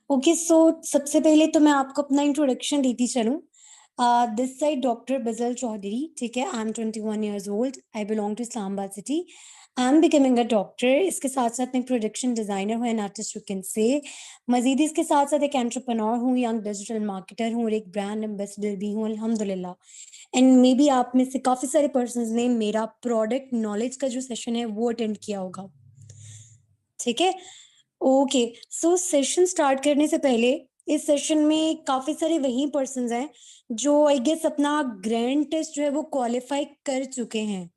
Okay so सबसे पहले तो मैं आपको अपना इंट्रोडक्शन देती चलूं। दिस साइड डॉक्टर बजल चौधरी, ठीक है। I am 21 years old, I belong to Islamabad city. I am becoming a doctor. इसके साथ साथ मैं प्रोडक्शन डिजाइनर हूँ and artist, you can say. मजीद इसके साथ साथ एक एंटरप्रेन्योर हूँ, यंग डिजिटल मार्केटर हूँ और एक ब्रांड एम्बेसडर भी हूँ, अल्हम्दुलिल्लाह। एंड मे बी आप में से काफी सारे पर्सन ने मेरा प्रोडक्ट नॉलेज का जो सेशन है वो अटेंड किया होगा, ठीक है। ओके सो सेशन स्टार्ट करने से पहले, इस सेशन में काफी सारे वही पर्संस हैं जो आई गेस अपना ग्रैंड टेस्ट जो है वो क्वालिफाई कर चुके हैं,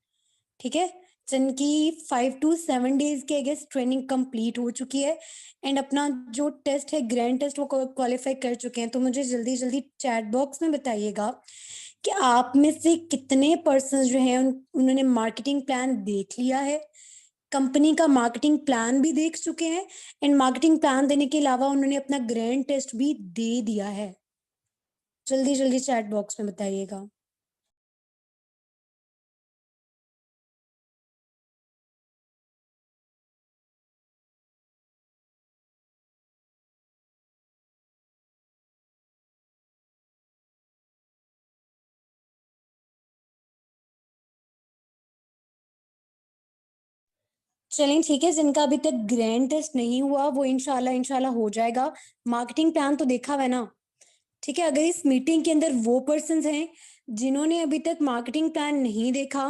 ठीक है। जिनकी 5 to 7 डेज की आई गेस ट्रेनिंग कंप्लीट हो चुकी है एंड अपना जो टेस्ट है ग्रैंड टेस्ट वो क्वालिफाई कर चुके हैं। तो मुझे जल्दी जल्दी चैट बॉक्स में बताइएगा कि आप में से कितने पर्सन जो हैं उन्होंने मार्केटिंग प्लान देख लिया है, कंपनी का मार्केटिंग प्लान भी देख चुके हैं एंड मार्केटिंग प्लान देने के अलावा उन्होंने अपना ग्रैंड टेस्ट भी दे दिया है। जल्दी जल्दी चैट बॉक्स में बताइएगा। चलें ठीक है, जिनका अभी तक ग्रैंड टेस्ट नहीं हुआ वो इंशाल्लाह इंशाल्लाह हो जाएगा। मार्केटिंग प्लान तो देखा हुआ है ना, ठीक है। अगर इस मीटिंग के अंदर वो पर्सन हैं जिन्होंने अभी तक मार्केटिंग प्लान नहीं देखा,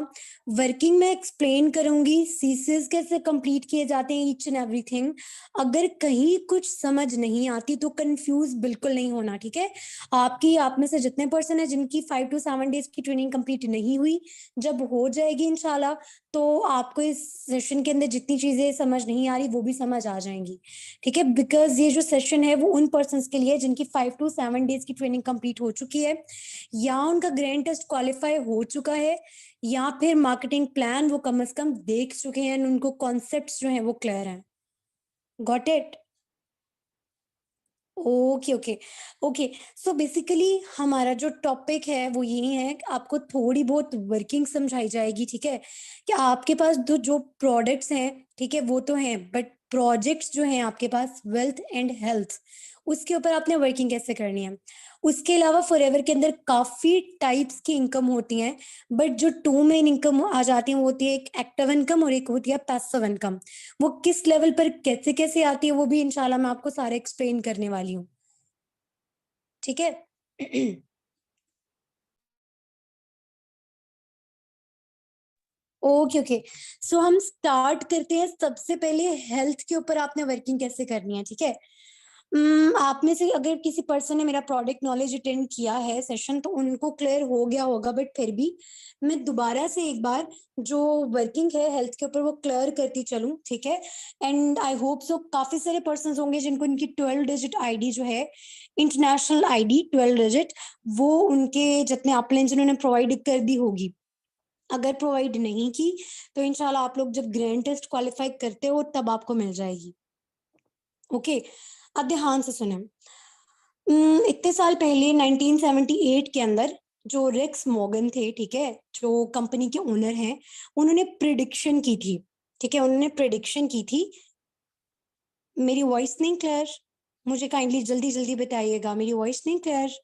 वर्किंग में एक्सप्लेन करूंगी, सीसीएस कैसे कंप्लीट किए जाते हैं, ईच एंड एवरीथिंग। अगर कहीं कुछ समझ नहीं आती तो कंफ्यूज बिल्कुल नहीं होना, ठीक है। आपकी आप में से जितने पर्सन है जिनकी 5 to 7 डेज की ट्रेनिंग कंप्लीट नहीं हुई, जब हो जाएगी इंशाल्लाह तो आपको इस सेशन के अंदर जितनी चीजें समझ नहीं आ रही वो भी समझ आ जाएंगी, ठीक है। बिकॉज ये जो सेशन है वो उन पर्सन के लिए जिनकी 5 to 7 डेज की ट्रेनिंग कंप्लीट हो चुकी है, या उनका ग्रैंड टेस्ट क्वालिफाई हो चुका है, या फिर मार्केटिंग प्लान वो कम से कम देख चुके हैं, उनको कॉन्सेप्ट्स जो है वो क्लियर हैं। Got it? Okay okay okay. So basically हमारा जो टॉपिक है वो यही है कि आपको थोड़ी बहुत वर्किंग समझाई जाएगी, ठीक है। कि आपके पास जो प्रोडक्ट्स हैं, ठीक है, वो तो हैं, बट प्रोजेक्ट्स जो हैं आपके पास वेल्थ एंड हेल्थ, उसके ऊपर आपने वर्किंग कैसे करनी है। उसके अलावा फॉरएवर के अंदर काफी टाइप्स की इनकम होती हैं, बट जो टू मेन इनकम आ जाती है वो होती है एक एक्टिव इनकम और एक होती है पैसिव इनकम। वो किस लेवल पर कैसे कैसे आती है वो भी इंशाल्लाह मैं आपको सारा एक्सप्लेन करने वाली हूँ, ठीक है। Okay okay. सो हम स्टार्ट करते हैं। सबसे पहले हेल्थ के ऊपर आपने वर्किंग कैसे करनी है, ठीक है। आप में से अगर किसी पर्सन ने मेरा प्रोडक्ट नॉलेज अटेंड किया है सेशन तो उनको क्लियर हो गया होगा, बट फिर भी मैं दोबारा से एक बार जो वर्किंग है हेल्थ के ऊपर वो क्लियर करती चलूं, ठीक है। एंड आई होप सो काफी सारे पर्सन होंगे जिनको इनकी 12 डिजिट आईडी जो है, इंटरनेशनल आईडी 12 डिजिट, वो उनके जितने अपलाइन जिन्होंने प्रोवाइड कर दी होगी। अगर प्रोवाइड नहीं की तो इंशाल्लाह आप लोग जब ग्रैंड टेस्ट क्वालिफाई करते हो तब आपको मिल जाएगी। ओके, अब ध्यान से सुने। इतने साल पहले 1978 के अंदर जो रिक्स मॉर्गन थे, ठीक है, जो कंपनी के ओनर हैं, उन्होंने प्रिडिक्शन की थी, ठीक है, उन्होंने प्रिडिक्शन की थी। मेरी वॉइस नहीं क्लियर? मुझे काइंडली जल्दी जल्दी बताइएगा, मेरी वॉइस नहीं क्लियर?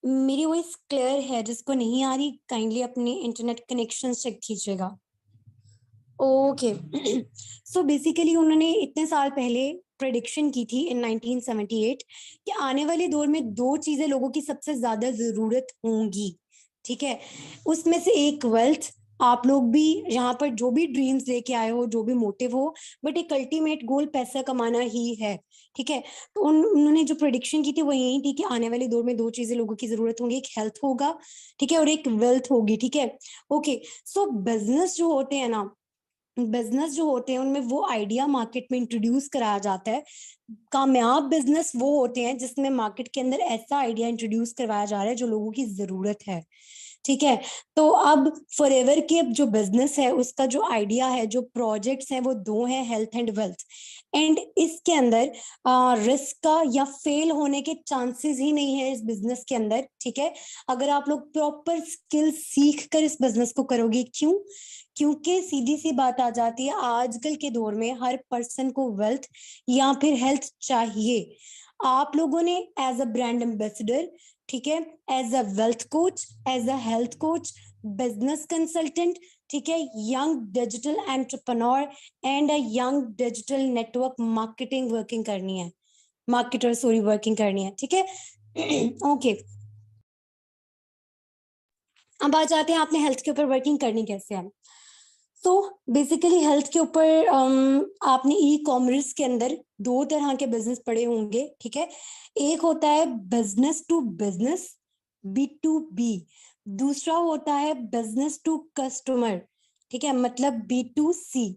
मेरी वॉइस क्लियर है? जिसको नहीं आ रही काइंडली अपने इंटरनेट कनेक्शन चेक कीजिएगा। ओके। सो बेसिकली उन्होंने इतने साल पहले प्रेडिक्शन की थी इन 1978 कि आने वाले दौर में दो चीजें लोगों की सबसे ज्यादा जरूरत होंगी, ठीक है। उसमें से एक वेल्थ, आप लोग भी यहाँ पर जो भी ड्रीम्स लेके आए हो, जो भी मोटिव हो, बट एक अल्टीमेट गोल पैसा कमाना ही है, ठीक है। तो उन्होंने जो प्रेडिक्शन की थी वो यही थी कि आने वाले दौर में दो चीजें लोगों की जरूरत होंगी, एक हेल्थ होगा, ठीक है, और एक वेल्थ होगी, ठीक है। ओके। सो बिजनेस जो होते हैं ना, बिजनेस जो होते हैं उनमें वो आइडिया मार्केट में इंट्रोड्यूस कराया जाता है। कामयाब बिजनेस वो होते हैं जिसमें मार्केट के अंदर ऐसा आइडिया इंट्रोड्यूस करवाया जा रहा है जो लोगों की जरूरत है, ठीक है। तो अब फॉरएवर के जो बिजनेस है उसका जो आइडिया है, जो प्रोजेक्ट्स हैं वो दो हैं, हेल्थ एंड वेल्थ। एंड इसके अंदर रिस्क का या फेल होने के चांसेस ही नहीं है इस बिजनेस के अंदर, ठीक है, अगर आप लोग प्रॉपर स्किल सीख कर इस बिजनेस को करोगे। क्यों? क्योंकि सीधी सी बात आ जाती है, आजकल के दौर में हर पर्सन को वेल्थ या फिर हेल्थ चाहिए। आप लोगों ने एज अ ब्रांड एम्बेसडर, ठीक है, as a wealth coach, as a health coach, business consultant, ठीक है, young digital entrepreneur and a young digital network marketing working करनी है, मार्केटर सॉरी वर्किंग करनी है, ठीक है। ओके अब आ जाते हैं आपने हेल्थ के ऊपर वर्किंग करनी कैसे है। तो बेसिकली हेल्थ के ऊपर आपने ई कॉमर्स के अंदर दो तरह के बिजनेस पढ़े होंगे, ठीक है। एक होता है बिजनेस टू बिजनेस, B2B। दूसरा होता है बिजनेस टू कस्टमर, ठीक है, मतलब B2C,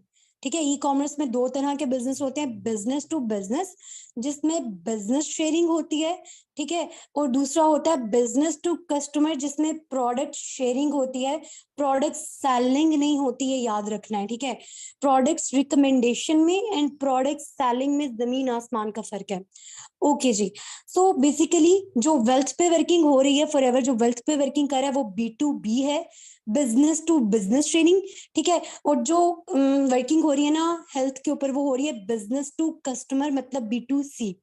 ठीक है। ई कॉमर्स में दो तरह के बिजनेस होते हैं, बिजनेस टू बिजनेस जिसमें बिजनेस शेयरिंग होती है, ठीक है, और दूसरा होता है बिजनेस टू कस्टमर जिसमें प्रोडक्ट शेयरिंग होती है, प्रोडक्ट सेलिंग नहीं होती है, याद रखना है, ठीक है। प्रोडक्ट्स रिकमेंडेशन में एंड प्रोडक्ट सेलिंग में जमीन आसमान का फर्क है। ओके जी। सो बेसिकली जो वेल्थ पे वर्किंग हो रही है फॉरएवर, जो वेल्थ पे वर्किंग कर रहा है वो B2B है, बिजनेस टू बिजनेस ट्रेनिंग, ठीक है। और जो वर्किंग हो रही है ना हेल्थ के ऊपर, वो हो रही है बिजनेस टू कस्टमर, मतलब B2C।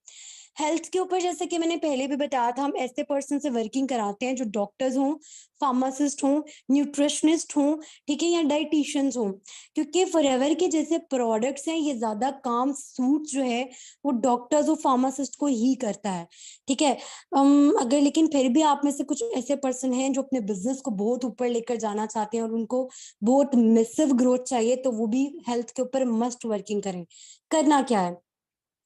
हेल्थ के ऊपर जैसे कि मैंने पहले भी बताया था, हम ऐसे पर्सन से वर्किंग कराते हैं जो डॉक्टर्स हों, फार्मासिस्ट हों, न्यूट्रिशनिस्ट हों, ठीक है, या डाइटिशियंस हों, क्योंकि फॉरएवर के जैसे प्रोडक्ट्स हैं ये ज्यादा काम सूट जो है वो डॉक्टर्स और फार्मासिस्ट को ही करता है, ठीक है। अगर लेकिन फिर भी आप में से कुछ ऐसे पर्सन हैं जो अपने बिजनेस को बहुत ऊपर लेकर जाना चाहते हैं और उनको बहुत मिसिव ग्रोथ चाहिए, तो वो भी हेल्थ के ऊपर मस्ट वर्किंग करें। करना क्या है,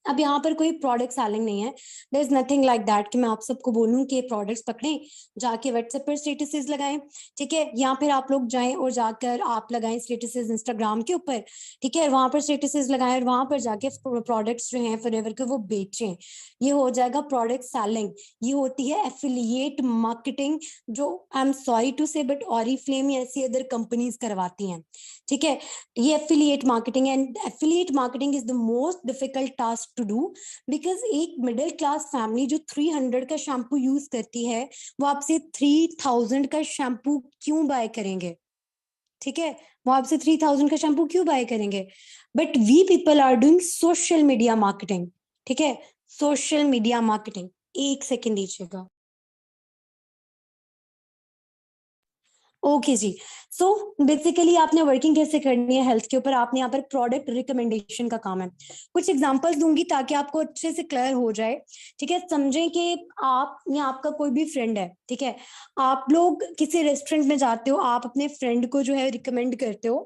अब यहाँ पर कोई प्रोडक्ट सेलिंग नहीं है, there is nothing like that कि मैं आप सबको बोलूं कि प्रोडक्ट्स पकड़ें, जाके व्हाट्सएप पर स्टेटसेस लगाएं, ठीक है, या फिर आप लोग जाएं और जाकर आप लगाएं स्टेटसेस इंस्टाग्राम के ऊपर, ठीक है, वहां पर स्टेटसेस लगाएं और वहां पर जाके प्रोडक्ट्स जो हैं फॉरएवर के वो बेचें। ये हो जाएगा प्रोडक्ट सेलिंग। ये होती है एफिलिएट मार्केटिंग, जो I am sorry to say but Oriflame या ऐसी अदर कंपनीज करवाती हैं, ठीक है। ये affiliate marketing, and affiliate marketing is the most difficult task to do, because एक मिडिल क्लास फैमिली जो 300 का शैम्पू यूज करती है वो आपसे 3000 का शैम्पू क्यों बाय करेंगे, ठीक है, वो आपसे 3000 का शैम्पू क्यों बाय करेंगे। But we people are doing social media marketing, ठीक है, सोशल मीडिया मार्केटिंग। एक सेकेंड दीजिएगा। ओके जी। सो बेसिकली आपने वर्किंग कैसे करनी है हेल्थ के ऊपर, आपने यहाँ पर प्रोडक्ट रिकमेंडेशन का काम है। कुछ एग्जांपल्स दूंगी ताकि आपको अच्छे से क्लियर हो जाए, ठीक है। समझें कि आप या आपका कोई भी फ्रेंड है, ठीक है, आप लोग किसी रेस्टोरेंट में जाते हो, आप अपने फ्रेंड को जो है रिकमेंड करते हो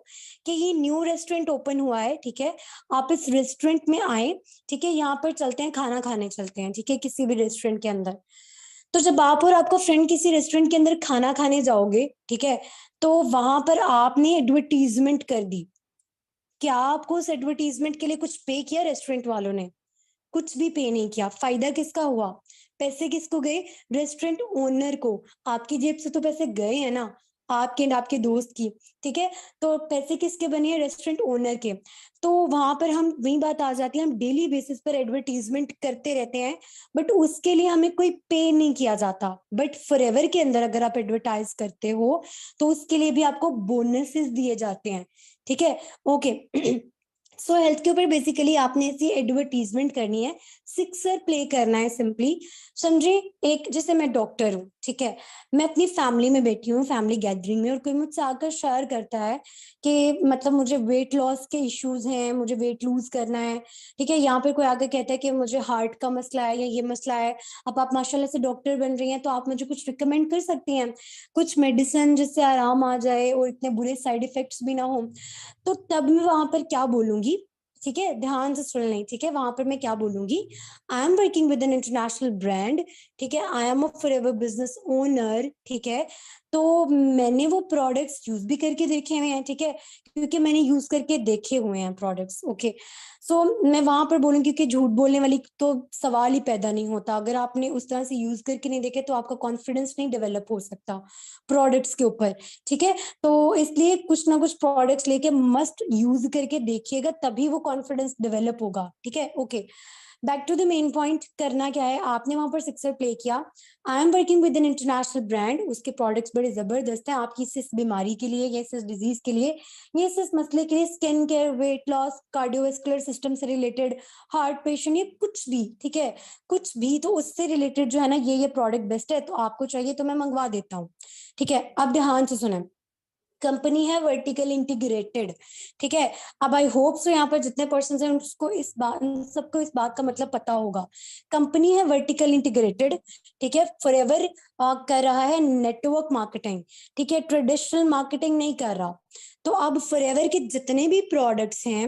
कि ये न्यू रेस्टोरेंट ओपन हुआ है, ठीक है, आप इस रेस्टोरेंट में आए, ठीक है, यहाँ पर चलते हैं, खाना खाने चलते हैं, ठीक है, किसी भी रेस्टोरेंट के अंदर। तो जब आप और आपका फ्रेंड किसी रेस्टोरेंट के अंदर खाना खाने जाओगे, ठीक है, तो वहां पर आपने एडवर्टीजमेंट कर दी। क्या आपको उस एडवर्टीजमेंट के लिए कुछ पे किया रेस्टोरेंट वालों ने? कुछ भी पे नहीं किया। फायदा किसका हुआ? पैसे किसको गए? रेस्टोरेंट ओनर को। आपकी जेब से तो पैसे गए हैं ना, आपके एंड आपके दोस्त की, ठीक है। तो पैसे किसके बने हैं? रेस्टोरेंट ओनर के। तो वहां पर हम वही बात आ जाती है, हम डेली बेसिस पर एडवर्टीजमेंट करते रहते हैं, बट उसके लिए हमें कोई पे नहीं किया जाता। बट फॉरएवर के अंदर अगर आप एडवर्टाइज करते हो तो उसके लिए भी आपको बोनसेस दिए जाते हैं, ठीक है। ओके। सो हेल्थ के ऊपर बेसिकली आपने ऐसी एडवर्टीजमेंट करनी है, सिक्सर प्ले करना है सिंपली। समझे, एक जैसे मैं डॉक्टर हूँ, ठीक है, मैं अपनी फैमिली में बैठी हूँ, फैमिली गैदरिंग में, और कोई मुझसे आकर शेयर करता है कि मतलब मुझे वेट लॉस के इश्यूज हैं, मुझे वेट लूज करना है, ठीक है। यहाँ पर कोई आकर कहता है कि मुझे हार्ट का मसला है या ये मसला है। अब आप माशाल्लाह से डॉक्टर बन रही हैं, तो आप मुझे कुछ रिकमेंड कर सकती हैं, कुछ मेडिसिन जिससे आराम आ जाए और इतने बुरे साइड इफेक्ट्स भी ना हो। तो तब मैं वहां पर क्या बोलूंगी, ठीक है, ध्यान से सुन लें, ठीक है, वहां पर मैं क्या बोलूंगी, आई am working with an international brand, ठीक है, I am a forever business owner, ठीक है। तो मैंने वो प्रोडक्ट्स यूज भी करके देखे हुए हैं, ठीक है, क्योंकि मैंने यूज करके देखे हुए हैं प्रोडक्ट्स। ओके। सो मैं वहां पर बोलूंगी, क्योंकि झूठ बोलने वाली तो सवाल ही पैदा नहीं होता। अगर आपने उस तरह से यूज करके नहीं देखे तो आपका कॉन्फिडेंस नहीं डेवलप हो सकता प्रोडक्ट्स के ऊपर, ठीक है। तो इसलिए कुछ ना कुछ प्रोडक्ट्स लेके मस्ट यूज करके देखिएगा, तभी वो कॉन्फिडेंस डेवलप होगा, ठीक है। Okay, back to the main point, करना क्या है, आपने वहां पर सिक्सर प्ले किया। I am working with an international brand, उसके प्रोडक्ट्स बड़े जबरदस्त हैं आपकी इस बीमारी के लिए, या इस डिजीज के लिए, ये इस मसले के लिए, skin care, weight loss, cardiovascular system से रिलेटेड, हार्ट पेशेंट, ये कुछ भी, ठीक है, कुछ भी, तो उससे रिलेटेड जो है ना, ये प्रोडक्ट बेस्ट है, तो आपको चाहिए तो मैं मंगवा देता हूँ, ठीक है। अब ध्यान से सुने, कंपनी है वर्टिकल इंटीग्रेटेड, ठीक है। अब आई होप सो यहाँ पर जितने पर्सन हैं उसको इस बात, सबको इस बात का मतलब पता होगा। कंपनी है वर्टिकल इंटीग्रेटेड, ठीक है। फॉरएवर कर रहा है नेटवर्क मार्केटिंग, ठीक है, ट्रेडिशनल मार्केटिंग नहीं कर रहा। तो अब फॉरएवर के जितने भी प्रोडक्ट्स हैं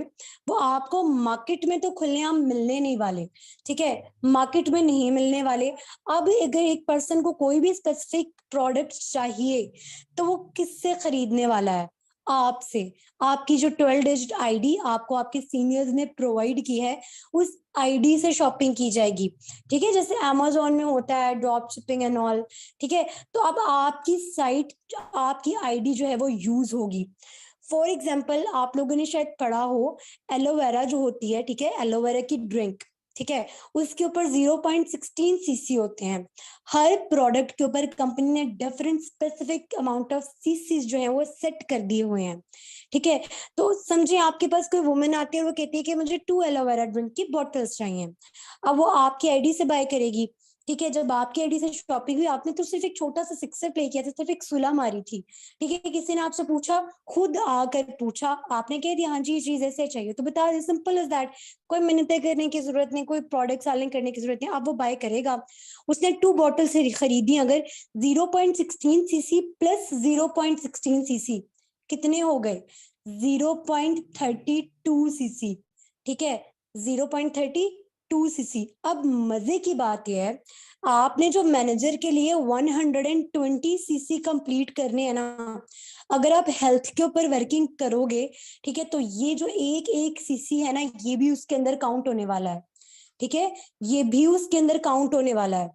वो आपको मार्केट में तो खुलेआम मिलने नहीं वाले, ठीक है, मार्केट में नहीं मिलने वाले। अब अगर एक पर्सन को कोई भी स्पेसिफिक प्रोडक्ट चाहिए तो वो किससे खरीदने वाला है, आपसे। आपकी जो 12 डिजिट आईडी आपको आपके सीनियर्स ने प्रोवाइड की है, उस आईडी से शॉपिंग की जाएगी, ठीक है, जैसे अमेजोन में होता है ड्रॉप शिपिंग एंड ऑल, ठीक है। तो अब आपकी साइट, आपकी आईडी जो है वो यूज होगी। फॉर एग्जाम्पल, आप लोगों ने शायद पढ़ा हो एलोवेरा जो होती है, ठीक है, एलोवेरा की ड्रिंक, ठीक है, उसके ऊपर 0.16 सीसी होते हैं। हर प्रोडक्ट के ऊपर कंपनी ने different specific amount of chassis जो है वो सेट कर दिए हुए हैं, ठीक है। तो समझे, आपके पास कोई वुमेन आती है और वो कहती है कि मुझे 2 एलोवेरा ड्रिंक की बॉटल्स चाहिए। अब वो आपकी आईडी से बाय करेगी, ठीक है। जब आपकी आईडी से शॉपिंग हुई, आपने तो सिर्फ एक छोटा सा सिक्सर प्ले किया था, सिर्फ एक सुलह मारी थी, ठीक है। किसी ने आपसे पूछा, खुद आकर पूछा, आपने कह दिया हाँ जी ये चीज ऐसे चाहिए, तो बता दे, सिंपल इज दैट। कोई मिन्नतें करने की जरूरत नहीं, कोई प्रोडक्ट सेलिंग करने की जरूरत नहीं, अब वो बाय करेगा। उसने 2 बॉटल से खरीदी, अगर 0.16 सीसी प्लस 0.16 सीसी कितने हो गए, 0.32 सीसी, ठीक है, 0.32 सीसी। अब मजे की बात यह है, आपने जो मैनेजर के लिए 120 सीसी कंप्लीट करने हैं ना, अगर आप हेल्थ के ऊपर वर्किंग करोगे, ठीक है, तो ये जो एक एक सीसी है ना, ये भी उसके अंदर काउंट होने वाला है, ठीक है, ये भी उसके अंदर काउंट होने वाला है।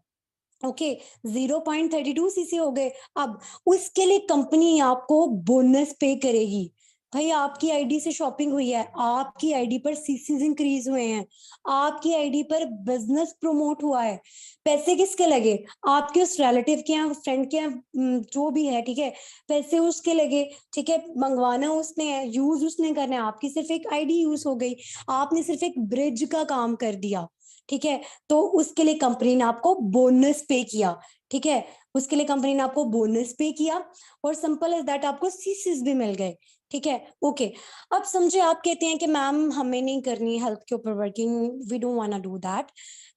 ओके, 0.32 सीसी हो गए। अब उसके लिए कंपनी आपको बोनस पे करेगी। भाई आपकी आईडी से शॉपिंग हुई है, आपकी आईडी पर सीसीज इंक्रीज हुए हैं, आपकी आईडी पर बिजनेस प्रमोट हुआ है, पैसे किसके लगे, आपके उस रिलेटिव के यहाँ, फ्रेंड के यहाँ, जो भी है, ठीक है, पैसे उसके लगे, ठीक है, मंगवाना उसने है, यूज उसने करना है, आपकी सिर्फ एक आईडी यूज हो गई, आपने सिर्फ एक ब्रिज का काम कर दिया, ठीक है। तो उसके लिए कंपनी ने आपको बोनस पे किया, ठीक है, उसके लिए कंपनी ने आपको बोनस पे किया, और सिंपल एज दैट आपको सीसीज भी मिल गए, ठीक है। ओके, अब समझे, आप कहते हैं कि मैम हमें नहीं करनी हेल्थ के ऊपर working, we don't want to do that,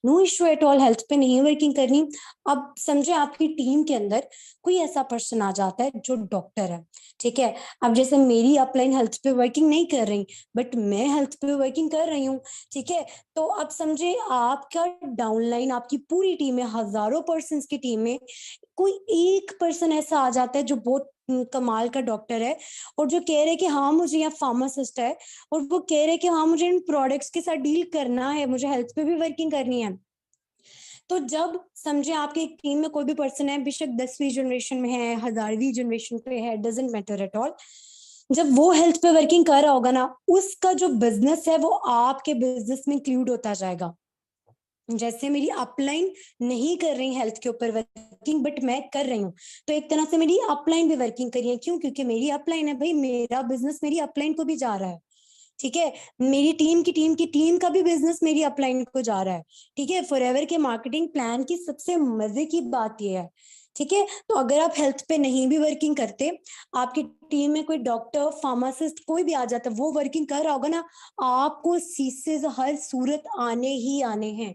no issue at all, health पे नहीं वर्किंग करनी। अब समझे, आपकी टीम के अंदर कोई ऐसा पर्सन आ जाता है जो डॉक्टर है, ठीक है। अब जैसे मेरी अपलाइन हेल्थ पे वर्किंग नहीं कर रही, बट मैं हेल्थ पे वर्किंग कर रही हूँ, ठीक है। तो अब समझे, आपका डाउनलाइन, आपकी पूरी टीम में, हजारों पर्सन की टीम में कोई एक पर्सन ऐसा आ जाता है जो बहुत कमाल का डॉक्टर है, और जो कह रहे कि हाँ मुझे, यहाँ फार्मासिस्ट है, और वो कह रहे कि हाँ मुझे इन प्रोडक्ट्स के साथ डील करना है, मुझे हेल्थ पे भी वर्किंग करनी है। तो जब समझे आपके एक टीम में कोई भी पर्सन है, बेशक 10वीं जनरेशन में है, 1000वीं जनरेशन पे है, डजेंट मैटर एट ऑल, जब वो हेल्थ पे वर्किंग कर रहा होगा ना, उसका जो बिजनेस है वो आपके बिजनेस में इंक्लूड होता जाएगा। जैसे मेरी अपलाइन नहीं कर रही हेल्थ के ऊपर वर्किंग, बट मैं कर रही हूँ, तो एक तरह से मेरी अपलाइन भी वर्किंग करी है, क्यों, क्योंकि मेरी अपलाइन है, भाई मेरा बिजनेस मेरी अपलाइन को भी जा रहा है, ठीक है। मेरी टीम का भी बिजनेस मेरी अपलाइन को जा रहा है, ठीक है। फॉरएवर के मार्केटिंग प्लान की सबसे मजे की बात यह है, ठीक है। तो अगर आप हेल्थ पे नहीं भी वर्किंग करते, आपकी टीम में कोई डॉक्टर, फार्मासिस्ट कोई भी आ जाता, वो वर्किंग कर रहा होगा ना, आपको सीसेस हर सूरत आने ही आने हैं।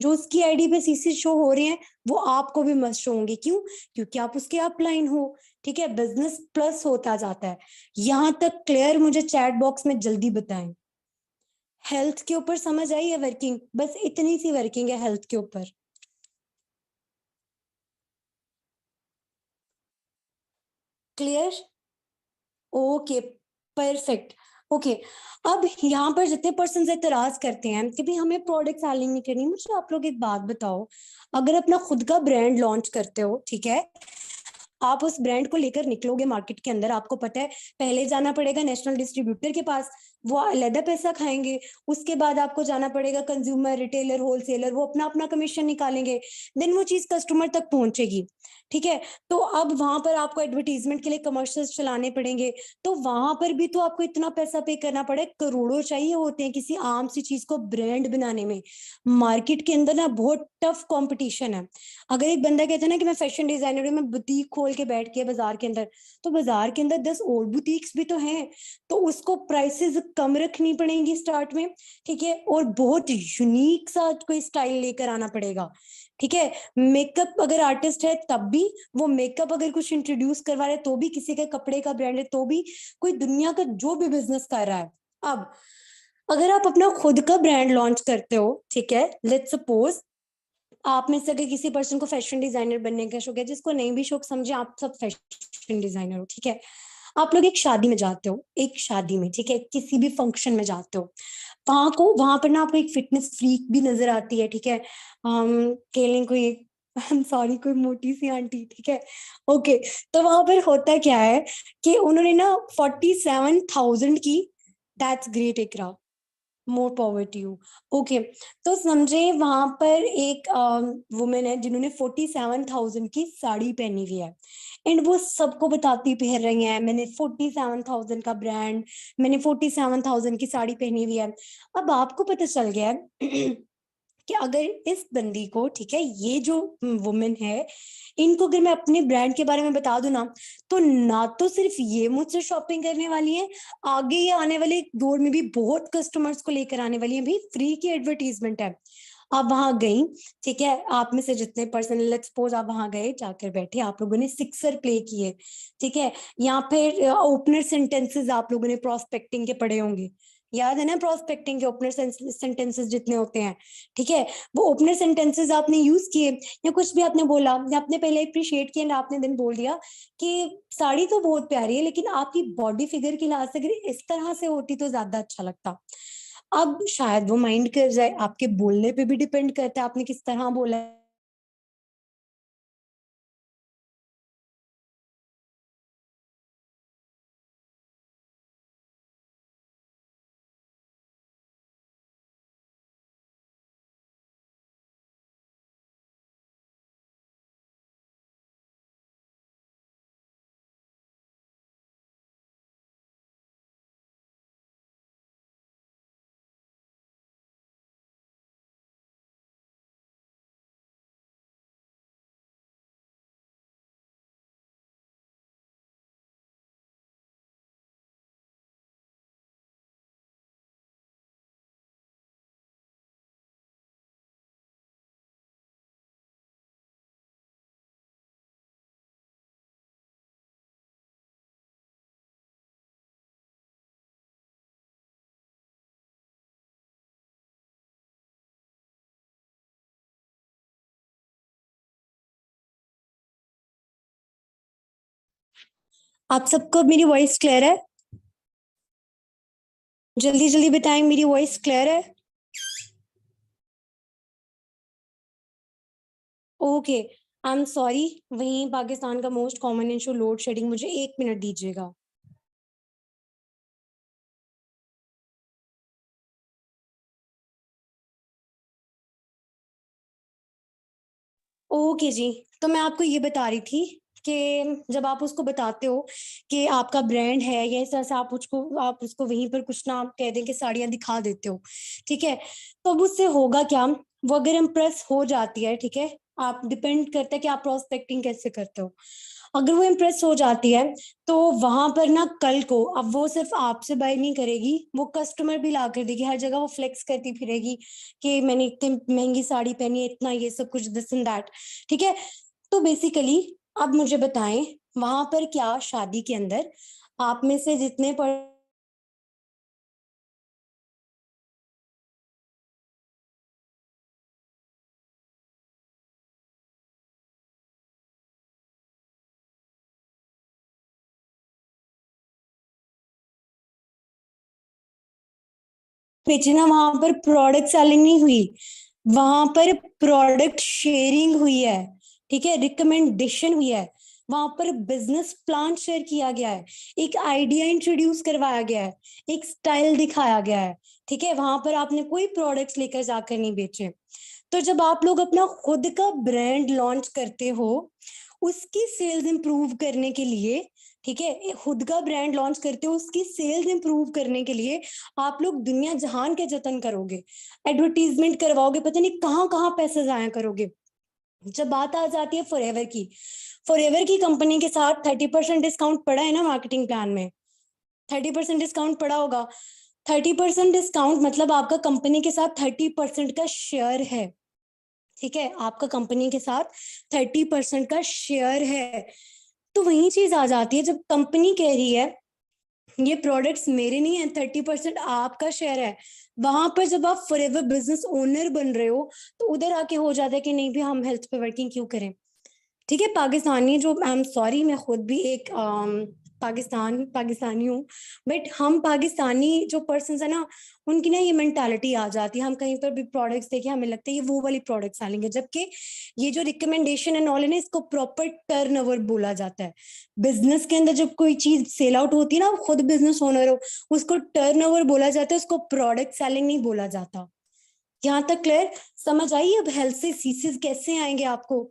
जो उसकी आईडी पे सीसी शो हो रहे हैं वो आपको भी मस्ट शो होंगे, क्यों, क्योंकि आप उसके अपलाइन हो, ठीक है। बिजनेस प्लस होता जाता है। यहां तक क्लियर, मुझे चैट बॉक्स में जल्दी बताएं। हेल्थ के ऊपर समझ आई है वर्किंग, बस इतनी सी वर्किंग है हेल्थ के ऊपर। Clear, okay, perfect. ओके, अब यहाँ पर जितने पर्सन एतराज करते हैं कि भाई हमें प्रोडक्ट सेलिंग नहीं करनी, मुझे आप लोग एक बात बताओ, अगर अपना खुद का ब्रांड लॉन्च करते हो, ठीक है, आप उस ब्रांड को लेकर निकलोगे मार्केट के अंदर, आपको पता है पहले जाना पड़ेगा नेशनल डिस्ट्रीब्यूटर के पास, वो अलग पैसा खाएंगे। उसके बाद आपको जाना पड़ेगा कंज्यूमर, रिटेलर, होलसेलर, वो अपना अपना कमीशन निकालेंगे, देन वो चीज कस्टमर तक पहुंचेगी। ठीक है, तो अब वहां पर आपको एडवर्टीजमेंट के लिए कमर्शियल्स चलाने पड़ेंगे, तो वहां पर भी तो आपको इतना पैसा पे करना पड़े, करोड़ों चाहिए होते हैं किसी आम सी चीज को ब्रांड बनाने में। मार्केट के अंदर ना बहुत टफ कंपटीशन है। अगर एक बंदा कहता है ना कि मैं फैशन डिजाइनर हूँ, मैं बुटीक खोल के बैठ के बाजार के अंदर, तो बाजार के अंदर 10 और बुटीक्स भी तो हैं, तो उसको प्राइसेस कम रखनी पड़ेंगी स्टार्ट में। ठीक है, और बहुत यूनिक सा कोई स्टाइल लेकर आना पड़ेगा। ठीक है, मेकअप अगर आर्टिस्ट है तब भी, वो मेकअप अगर कुछ इंट्रोड्यूस करवा रहे तो भी, किसी के कपड़े का ब्रांड है तो भी, कोई दुनिया का जो भी बिजनेस कर रहा है। अब अगर आप अपना खुद का ब्रांड लॉन्च करते हो, ठीक है, लेट्स सपोज आप में से अगर किसी पर्सन को फैशन डिजाइनर बनने का शौक है, जिसको नहीं भी शौक समझे, आप सब फैशन डिजाइनर हो। ठीक है, आप लोग एक शादी में जाते हो, एक शादी में, ठीक है, किसी भी फंक्शन में जाते हो, वहां पर ना आपको एक फिटनेस फ्रीक भी नजर आती है। ठीक है, केलिंग कोई आई एम सॉरी, कोई मोटी सी आंटी, ठीक है, ओके। तो वहां पर होता क्या है कि उन्होंने ना 47,000 की, that's great Iqra, more power to you. Okay, तो समझे वहां पर एक वुमेन है जिन्होंने 47,000 की साड़ी पहनी हुई है, एंड वो सबको बताती फिर रही है, मैंने 47,000 का ब्रांड, मैंने 47,000 की साड़ी पहनी हुई है। अब आपको पता चल गया है कि अगर इस बंदी को, ठीक है, ये जो वुमेन है, इनको अगर मैं अपने ब्रांड के बारे में बता दूं ना तो सिर्फ ये मुझसे शॉपिंग करने वाली है, आगे ये आने वाले दौर में भी बहुत कस्टमर्स को लेकर आने वाली है। भाई फ्री की एडवर्टीजमेंट है। आप वहां गई, ठीक है, आप में से जितने पर्सन, लेट्स सपोज आप वहां गए, जाकर बैठे, आप लोगों ने सिक्सर प्ले किए, ठीक है, या फिर ओपनर सेंटेंसेस आप लोगों ने प्रोस्पेक्टिंग के पढ़े होंगे, याद है ना, प्रोस्पेक्टिंग के ओपनर सेंटेंसेस जितने होते हैं। ठीक है, वो ओपनर सेंटेंसेस आपने यूज किए, या कुछ भी आपने बोला, या आपने पहले अप्रिशिएट किया, या आपने दिन बोल दिया कि साड़ी तो बहुत प्यारी है, लेकिन आपकी बॉडी फिगर की लिहाज से अगर इस तरह से होती तो ज्यादा अच्छा लगता। अब शायद वो माइंड कर जाए, आपके बोलने पे भी डिपेंड करता है आपने किस तरह बोला है। आप सबको मेरी वॉइस क्लियर है? जल्दी जल्दी बताएं, मेरी वॉइस क्लियर है? ओके, आई एम सॉरी, वहीं पाकिस्तान का most common issue load shedding, मुझे 1 मिनट दीजिएगा। ओके जी, तो मैं आपको ये बता रही थी कि जब आप उसको बताते हो कि आपका ब्रांड है, या इस तरह से आप उसको वहीं पर कुछ ना कह दें कि साड़ियां दिखा देते हो, ठीक है, तो अब उससे होगा क्या, वो अगर इम्प्रेस हो जाती है, ठीक है, आप डिपेंड करता है कि आप प्रोस्पेक्टिंग कैसे करते हो। अगर वो इम्प्रेस हो जाती है, तो वहां पर ना कल को अब वो सिर्फ आपसे बाय नहीं करेगी, वो कस्टमर भी ला कर देगी, हर जगह वो फ्लेक्स करती फिरेगी कि मैंने इतनी महंगी साड़ी पहनी है, इतना ये सब कुछ, दिस एंड दैट। ठीक है, तो बेसिकली अब मुझे बताएं, वहां पर क्या शादी के अंदर आप में से जितने पर बेचना, वहां पर प्रोडक्ट सेलिंग नहीं हुई, वहां पर प्रोडक्ट शेयरिंग हुई है। ठीक है, रिकमेंडेशन हुई है। वहां पर बिजनेस प्लान शेयर किया गया है, एक आइडिया इंट्रोड्यूस करवाया गया है, एक स्टाइल दिखाया गया है, ठीक है। वहां पर आपने कोई प्रोडक्ट्स लेकर जाकर नहीं बेचे। तो जब आप लोग अपना खुद का ब्रांड लॉन्च करते हो, उसकी सेल्स इंप्रूव करने के लिए, ठीक है, खुद का ब्रांड लॉन्च करते हो, उसकी सेल्स इंप्रूव करने के लिए आप लोग दुनिया जहान के जतन करोगे, एडवर्टीजमेंट करवाओगे, पता नहीं कहाँ कहाँ पैसे जाया करोगे। जब बात आ जाती है फॉरएवर की, फॉरएवर की कंपनी के साथ 30% डिस्काउंट पड़ा है ना मार्केटिंग प्लान में, 30% डिस्काउंट पड़ा होगा। 30% डिस्काउंट मतलब आपका कंपनी के साथ 30% का शेयर है, ठीक है, आपका कंपनी के साथ 30% का शेयर है। तो वही चीज आ जाती है, जब कंपनी कह रही है ये प्रोडक्ट्स मेरे नहीं है, 30% आपका शेयर है, वहां पर जब आप फॉरएवर बिजनेस ओनर बन रहे हो, तो उधर आके हो जाता है कि नहीं भी हम हेल्थ पे वर्किंग क्यों करें। ठीक है, पाकिस्तानी जो, आई एम सॉरी, मैं खुद भी एक पाकिस्तानी हूँ, बट हम पाकिस्तानी जो पर्सन है ना, उनकी ना ये मेंटालिटी आ जाती है, हम कहीं पर भी प्रोडक्ट्स देखे हमें लगता है ये वो वाली प्रोडक्ट्स डालेंगे, जबकि ये जो रिकमेंडेशन एंड ऑल है ना, इसको प्रॉपर टर्नओवर बोला जाता है। बिजनेस के अंदर जब कोई चीज सेल आउट होती है ना, खुद बिजनेस ओनर हो, उसको टर्नओवर बोला जाता है, उसको प्रोडक्ट सेलिंग नहीं बोला जाता। यहाँ तक क्लियर? समझ आई? अब हेल्थ से सीसीज कैसे आएंगे आपको,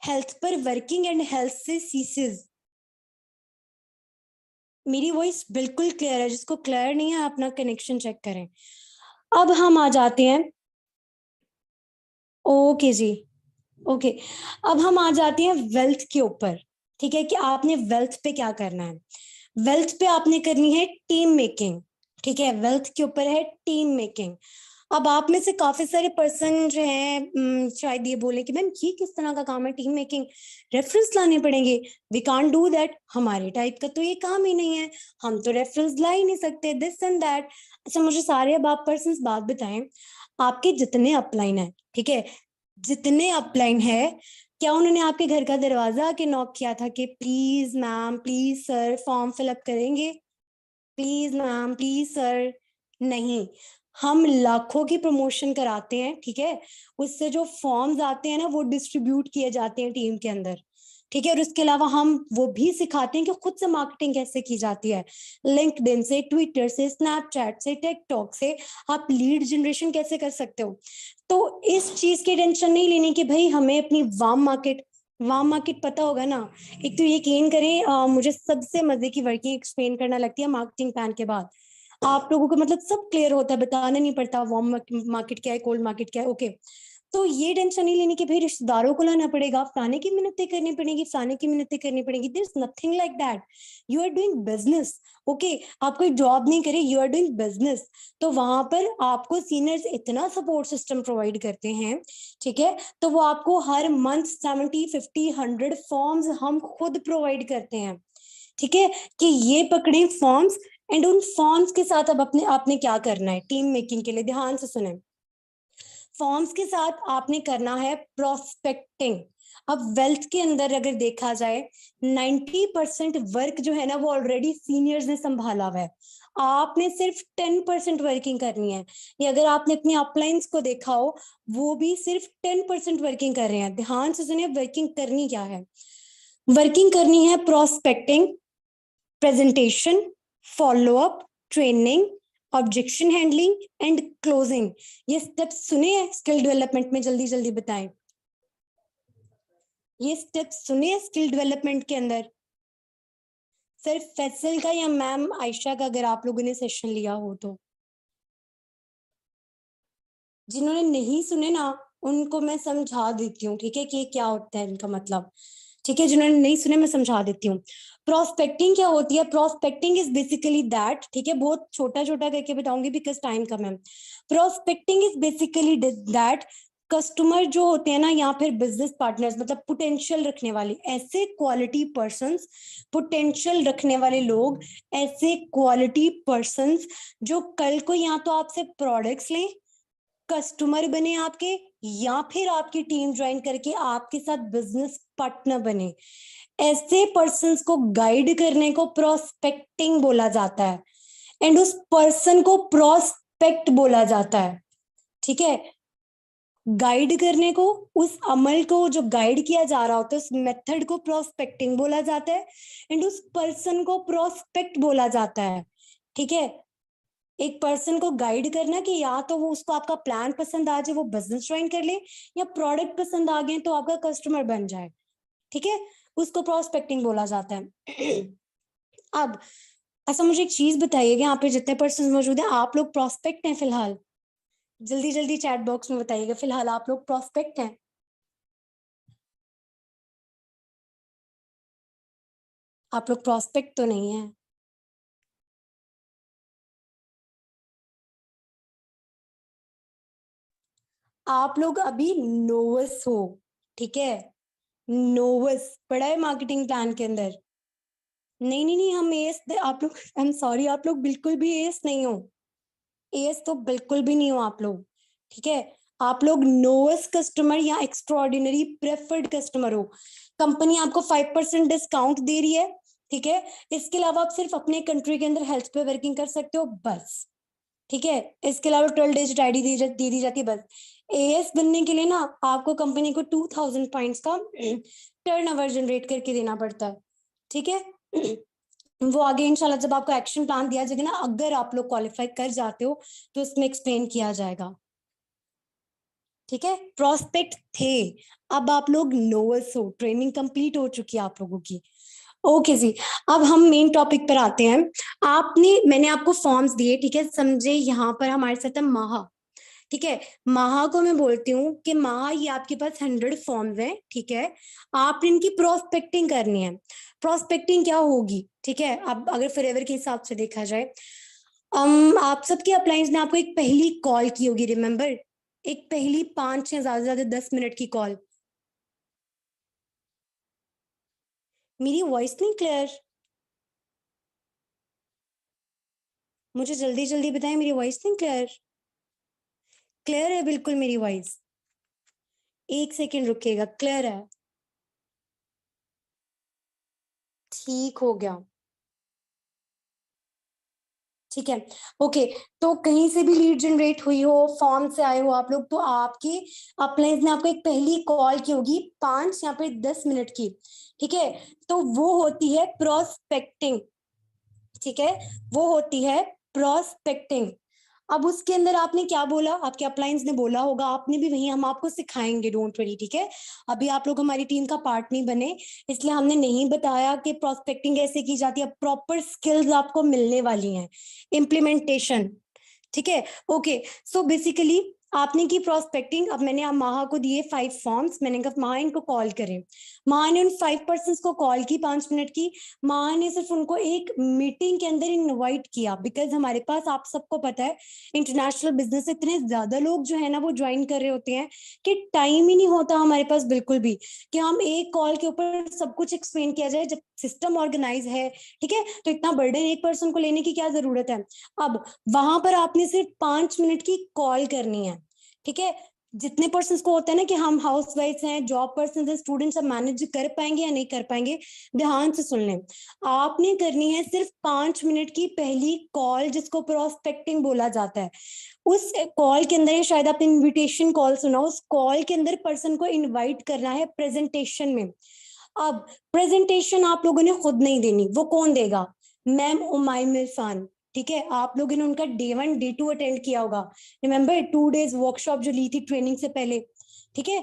हेल्थ पर वर्किंग एंड हेल्थ से सीसेस। मेरी वॉइस बिल्कुल क्लियर है? जिसको क्लियर नहीं है अपना कनेक्शन चेक करें। अब हम आ जाते हैं, ओके जी, ओके, अब हम आ जाते हैं वेल्थ के ऊपर, ठीक है, कि आपने वेल्थ पे क्या करना है। वेल्थ पे आपने करनी है टीम मेकिंग, ठीक है, वेल्थ के ऊपर है टीम मेकिंग। अब आप में से काफी सारे पर्सन जो हैं शायद ये बोले कि मैम ये किस तरह का काम है टीम मेकिंग, रेफरेंस लाने पड़ेंगे, वी कांट डू दैट, हमारे टाइप का तो ये काम ही नहीं है, हम तो रेफरेंस ला ही नहीं सकते, दिस एंड दैट। अच्छा मुझे सारे अब आप पर्सन बात बताएं, आपके जितने अपलाइन है, ठीक है, जितने अपलाइन है, क्या उन्होंने आपके घर का दरवाजा आके नॉक किया था कि please ma'am, please sir, form fill up करेंगे, प्लीज मैम, प्लीज सर? नहीं, हम लाखों की प्रमोशन कराते हैं, ठीक है, उससे जो फॉर्म्स आते हैं ना, वो डिस्ट्रीब्यूट किए जाते हैं टीम के अंदर, ठीक है, और उसके अलावा हम वो भी सिखाते हैं कि खुद से मार्केटिंग कैसे की जाती है, लिंक्डइन से, ट्विटर से, स्नैपचैट से, टिकटॉक से आप लीड जनरेशन कैसे कर सकते हो। तो इस चीज की टेंशन नहीं लेनी कि भाई हमें अपनी वार्म मार्केट पता होगा ना। एक तो यकीन करें, मुझे सबसे मजे की वर्किंग एक्सप्लेन करना लगती है मार्केटिंग प्लान के बाद। आप लोगों को मतलब सब क्लियर होता है, बताना नहीं पड़ता वार्म मार्केट क्या है, कोल्ड मार्केट क्या है, ओके। तो ये टेंशन नहीं लेनी कि भाई रिश्तेदारों को लाना पड़ेगा, फलाने की मिन्नतें करनी पड़ेगी, फलाने की मिन्नतें करनी पड़ेगी, there is nothing like that. You are doing business, okay, आप कोई जॉब नहीं करे, यू आर डूइंग बिजनेस। तो वहां पर आपको सीनियर्स इतना सपोर्ट सिस्टम प्रोवाइड करते हैं, ठीक है, तो वो आपको हर मंथ 70, 50, 100 फॉर्म्स हम खुद प्रोवाइड करते हैं, ठीक है, कि ये पकड़े फॉर्म्स। एंड उन फॉर्म्स के साथ अब अपने आपने क्या करना है टीम मेकिंग के लिए, ध्यान से सुने। फॉर्म्स के साथ आपने करना है प्रोस्पेक्टिंग। अब वेल्थ के अंदर अगर देखा जाए, 90% वर्क जो है ना, वो ऑलरेडी सीनियर्स ने संभाला हुआ है, आपने सिर्फ 10% वर्किंग करनी है। ये अगर आपने अपनी अपलाइंस को देखा हो, वो भी सिर्फ 10% वर्किंग कर रहे हैं। ध्यान से सुनिए, वर्किंग करनी क्या है। वर्किंग करनी है prospecting, presentation, follow up, training, objection handling and closing. ये स्टेप्स सुने हैं स्किल डेवलपमेंट में? जल्दी जल्दी बताएं, ये स्टेप्स सुने हैं स्किल डेवलपमेंट के अंदर? सिर्फ फैसल का या मैम आयशा का, अगर आप लोगों ने सेशन लिया हो तो? जिन्होंने नहीं सुने ना, उनको मैं समझा देती हूँ, ठीक है, कि क्या होता है इनका मतलब, ठीक है, जिन्होंने नहीं सुने मैं समझा देती हूँ। प्रोस्पेक्टिंग क्या होती है? प्रोस्पेक्टिंग इज बेसिकली दैट, ठीक है, बहुत छोटा छोटा करके बताऊंगी बिकॉज टाइम कम है। Prospecting is basically that customer जो होते हैं ना, या फिर बिजनेस पार्टनर्स, मतलब पोटेंशियल रखने वाले ऐसे क्वालिटी पर्संस, पोटेंशियल रखने वाले लोग, ऐसे क्वालिटी पर्संस जो कल को या तो आपसे प्रोडक्ट्स लें, कस्टमर बने आपके, या फिर आपकी टीम ज्वाइन करके आपके साथ बिजनेस पार्टनर बने, ऐसे पर्संस को गाइड करने को प्रोस्पेक्टिंग बोला जाता है। एंड उस पर्सन को प्रोस्पेक्ट बोला जाता है, ठीक है। गाइड करने को, उस अमल को जो गाइड किया जा रहा होता है, उस मेथड को प्रोस्पेक्टिंग बोला जाता है, एंड उस पर्सन को प्रोस्पेक्ट बोला जाता है। ठीक है, एक पर्सन को गाइड करना कि या तो वो उसको आपका प्लान पसंद आ जाए, वो बिजनेस ज्वाइन कर ले, या प्रोडक्ट पसंद आ गए तो आपका कस्टमर बन जाए। ठीक है, उसको प्रोस्पेक्टिंग बोला जाता है। अब ऐसा मुझे एक चीज बताइएगा, यहाँ पे जितने पर्सन मौजूद हैं, आप लोग प्रोस्पेक्ट हैं फिलहाल? जल्दी जल्दी चैट बॉक्स में बताइएगा, फिलहाल आप लोग प्रोस्पेक्ट हैं? आप लोग प्रोस्पेक्ट तो नहीं है? आप लोग अभी नोवस हो। ठीक है, नोवस पढ़ा है मार्केटिंग प्लान के अंदर? नहीं नहीं नहीं, हम एएस, आप लोग, आई एम सॉरी, आप लोग बिल्कुल भी एएस नहीं हो। एएस तो बिल्कुल भी नहीं हो आप लोग। ठीक है, आप लोग नोवस कस्टमर या एक्स्ट्रॉर्डिनरी प्रेफर्ड कस्टमर हो। कंपनी आपको 5% डिस्काउंट दे रही है। ठीक है, इसके अलावा आप सिर्फ अपने कंट्री के अंदर हेल्थ पे वर्किंग कर सकते हो बस। ठीक है, इसके अलावा 12 डिजिट आईडी दी जाती है बस। एएस बनने के लिए ना आपको कंपनी को 2000 पॉइंट्स का टर्न ओवर जनरेट करके देना पड़ता है। ठीक है, वो आगे इंशाल्लाह जब आपको एक्शन प्लान दिया जाएगा ना, अगर आप लोग क्वालिफाई कर जाते हो तो इसमें एक्सप्लेन किया जाएगा। ठीक है, प्रोस्पेक्ट थे, अब आप लोग नोवस हो, ट्रेनिंग कंप्लीट हो चुकी है आप लोगों की। ओके जी, अब हम मेन टॉपिक पर आते हैं। मैंने आपको फॉर्म्स दिए, ठीक है, समझे? यहाँ पर हमारे साथ है महा। ठीक है, महा को मैं बोलती हूँ कि महा, ये आपके पास 100 फॉर्म्स हैं। ठीक है, आपने इनकी प्रोस्पेक्टिंग करनी है। प्रोस्पेक्टिंग क्या होगी? ठीक है, अब अगर फॉरएवर के हिसाब से देखा जाए, आप सबके अप्लायंस ने आपको एक पहली कॉल की होगी, रिमेम्बर? एक पहली 5 या ज्यादा से ज्यादा 10 मिनट की कॉल। मेरी वॉइस नहीं क्लियर? मुझे जल्दी जल्दी बताएं, मेरी वॉइस नहीं क्लियर? क्लियर है बिल्कुल मेरी वॉइस? एक सेकेंड रुकिएगा, क्लियर है? ठीक हो गया। ठीक है, ओके। तो कहीं से भी लीड जनरेट हुई हो, फॉर्म से आए हो आप लोग, तो आपके अपलाइंस ने आपको एक पहली कॉल की होगी 5 या फिर 10 मिनट की। ठीक है, तो वो होती है प्रोस्पेक्टिंग। ठीक है, वो होती है प्रोस्पेक्टिंग। अब उसके अंदर आपने क्या बोला, आपके अपलाइंस ने बोला होगा, आपने भी वही, हम आपको सिखाएंगे, डोंट वरी। ठीक है, अभी आप लोग हमारी टीम का पार्ट नहीं बने, इसलिए हमने नहीं बताया कि प्रोस्पेक्टिंग कैसे की जाती है। प्रॉपर स्किल्स आपको मिलने वाली हैं, इम्प्लीमेंटेशन। ठीक है, ओके। सो बेसिकली आपने की प्रोस्पेक्टिंग। अब मैंने आप माहा को दिए 5 फॉर्म्स, मैंने कहा माहा इनको कॉल करें। माहा ने उन 5 पर्सन को कॉल की 5 मिनट की। माहा ने सिर्फ उनको एक मीटिंग के अंदर इनवाइट किया, बिकॉज हमारे पास, आप सबको पता है, इंटरनेशनल बिजनेस इतने ज्यादा लोग जो है ना वो ज्वाइन कर रहे होते हैं कि टाइम ही नहीं होता हमारे पास बिल्कुल भी कि हम एक कॉल के ऊपर सब कुछ एक्सप्लेन किया जाए। जब सिस्टम ऑर्गेनाइज है, ठीक है, तो इतना बर्डन एक पर्सन को लेने की क्या जरूरत है। अब वहां पर आपने सिर्फ 5 मिनट की कॉल करनी है। ठीक है, जितने पर्सन को होता है ना कि हम हाउस वाइफ हैं, जॉब पर्सन हैं, स्टूडेंट्स, सब मैनेज कर पाएंगे या नहीं कर पाएंगे, ध्यान से सुन लें। आपने करनी है सिर्फ 5 मिनट की पहली कॉल, जिसको प्रोस्पेक्टिंग बोला जाता है। उस कॉल के अंदर, शायद आपने इनविटेशन कॉल सुना, उस कॉल के अंदर पर्सन को इनवाइट करना है प्रेजेंटेशन में। अब प्रेजेंटेशन आप लोगों ने खुद नहीं देनी, वो कौन देगा? मैम उमाइम इरफान। ठीक है, आप लोगों ने उनका Day 1 Day 2 अटेंड किया होगा, रिमेम्बर 2 डेज वर्कशॉप जो ली थी ट्रेनिंग से पहले। ठीक है,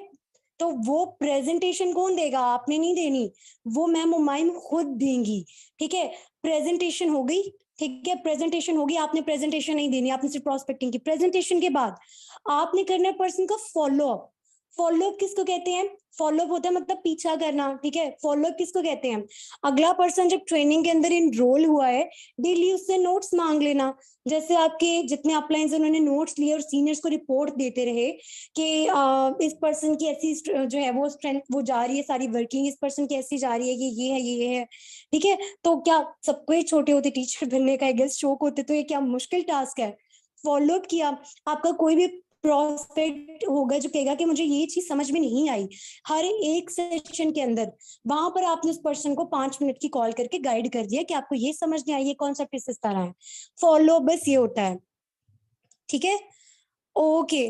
तो वो प्रेजेंटेशन कौन देगा? आपने नहीं देनी, वो मैम उमाइम खुद देंगी। ठीक है, प्रेजेंटेशन हो गई। ठीक है, प्रेजेंटेशन होगी, आपने प्रेजेंटेशन नहीं देनी, आपने सिर्फ प्रोस्पेक्टिंग की। प्रेजेंटेशन के बाद आपने करना है पर्सन का फॉलो अप। फॉलो अप किसको कहते हैं? फॉलो अप होता है मतलब पीछा करना। ठीक है, फॉलो अप किसको कहते हैं? अगला पर्सन जब ट्रेनिंग के अंदर इनरोल हुआ है, डेली उससे नोट्स मांग लेना। जैसे आपके जितने अपलाइंस उन्होंने नोट्स लिए और सीनियर्स को रिपोर्ट देते रहे कि इस पर्सन की ऐसी जो है वो स्ट्रेंथ वो जा रही है, सारी वर्किंग इस पर्सन की ऐसी जा रही है, ये है, ये है। ठीक है, तो क्या सबको ही छोटे होते टीचर बनने का गेस्ट शौक होते, तो ये क्या मुश्किल टास्क है? फॉलो अप किया। आपका कोई भी प्रोस्पेक्ट होगा जो कहेगा कि मुझे ये चीज समझ में नहीं आई, हर एक सेशन के अंदर वहां पर आपने उस पर्सन को 5 मिनट की कॉल करके गाइड कर दिया कि आपको ये समझ नहीं आई, ये कॉन्सेप्ट इस तरह है। फॉलो बस ये होता है। ठीक है, ओके।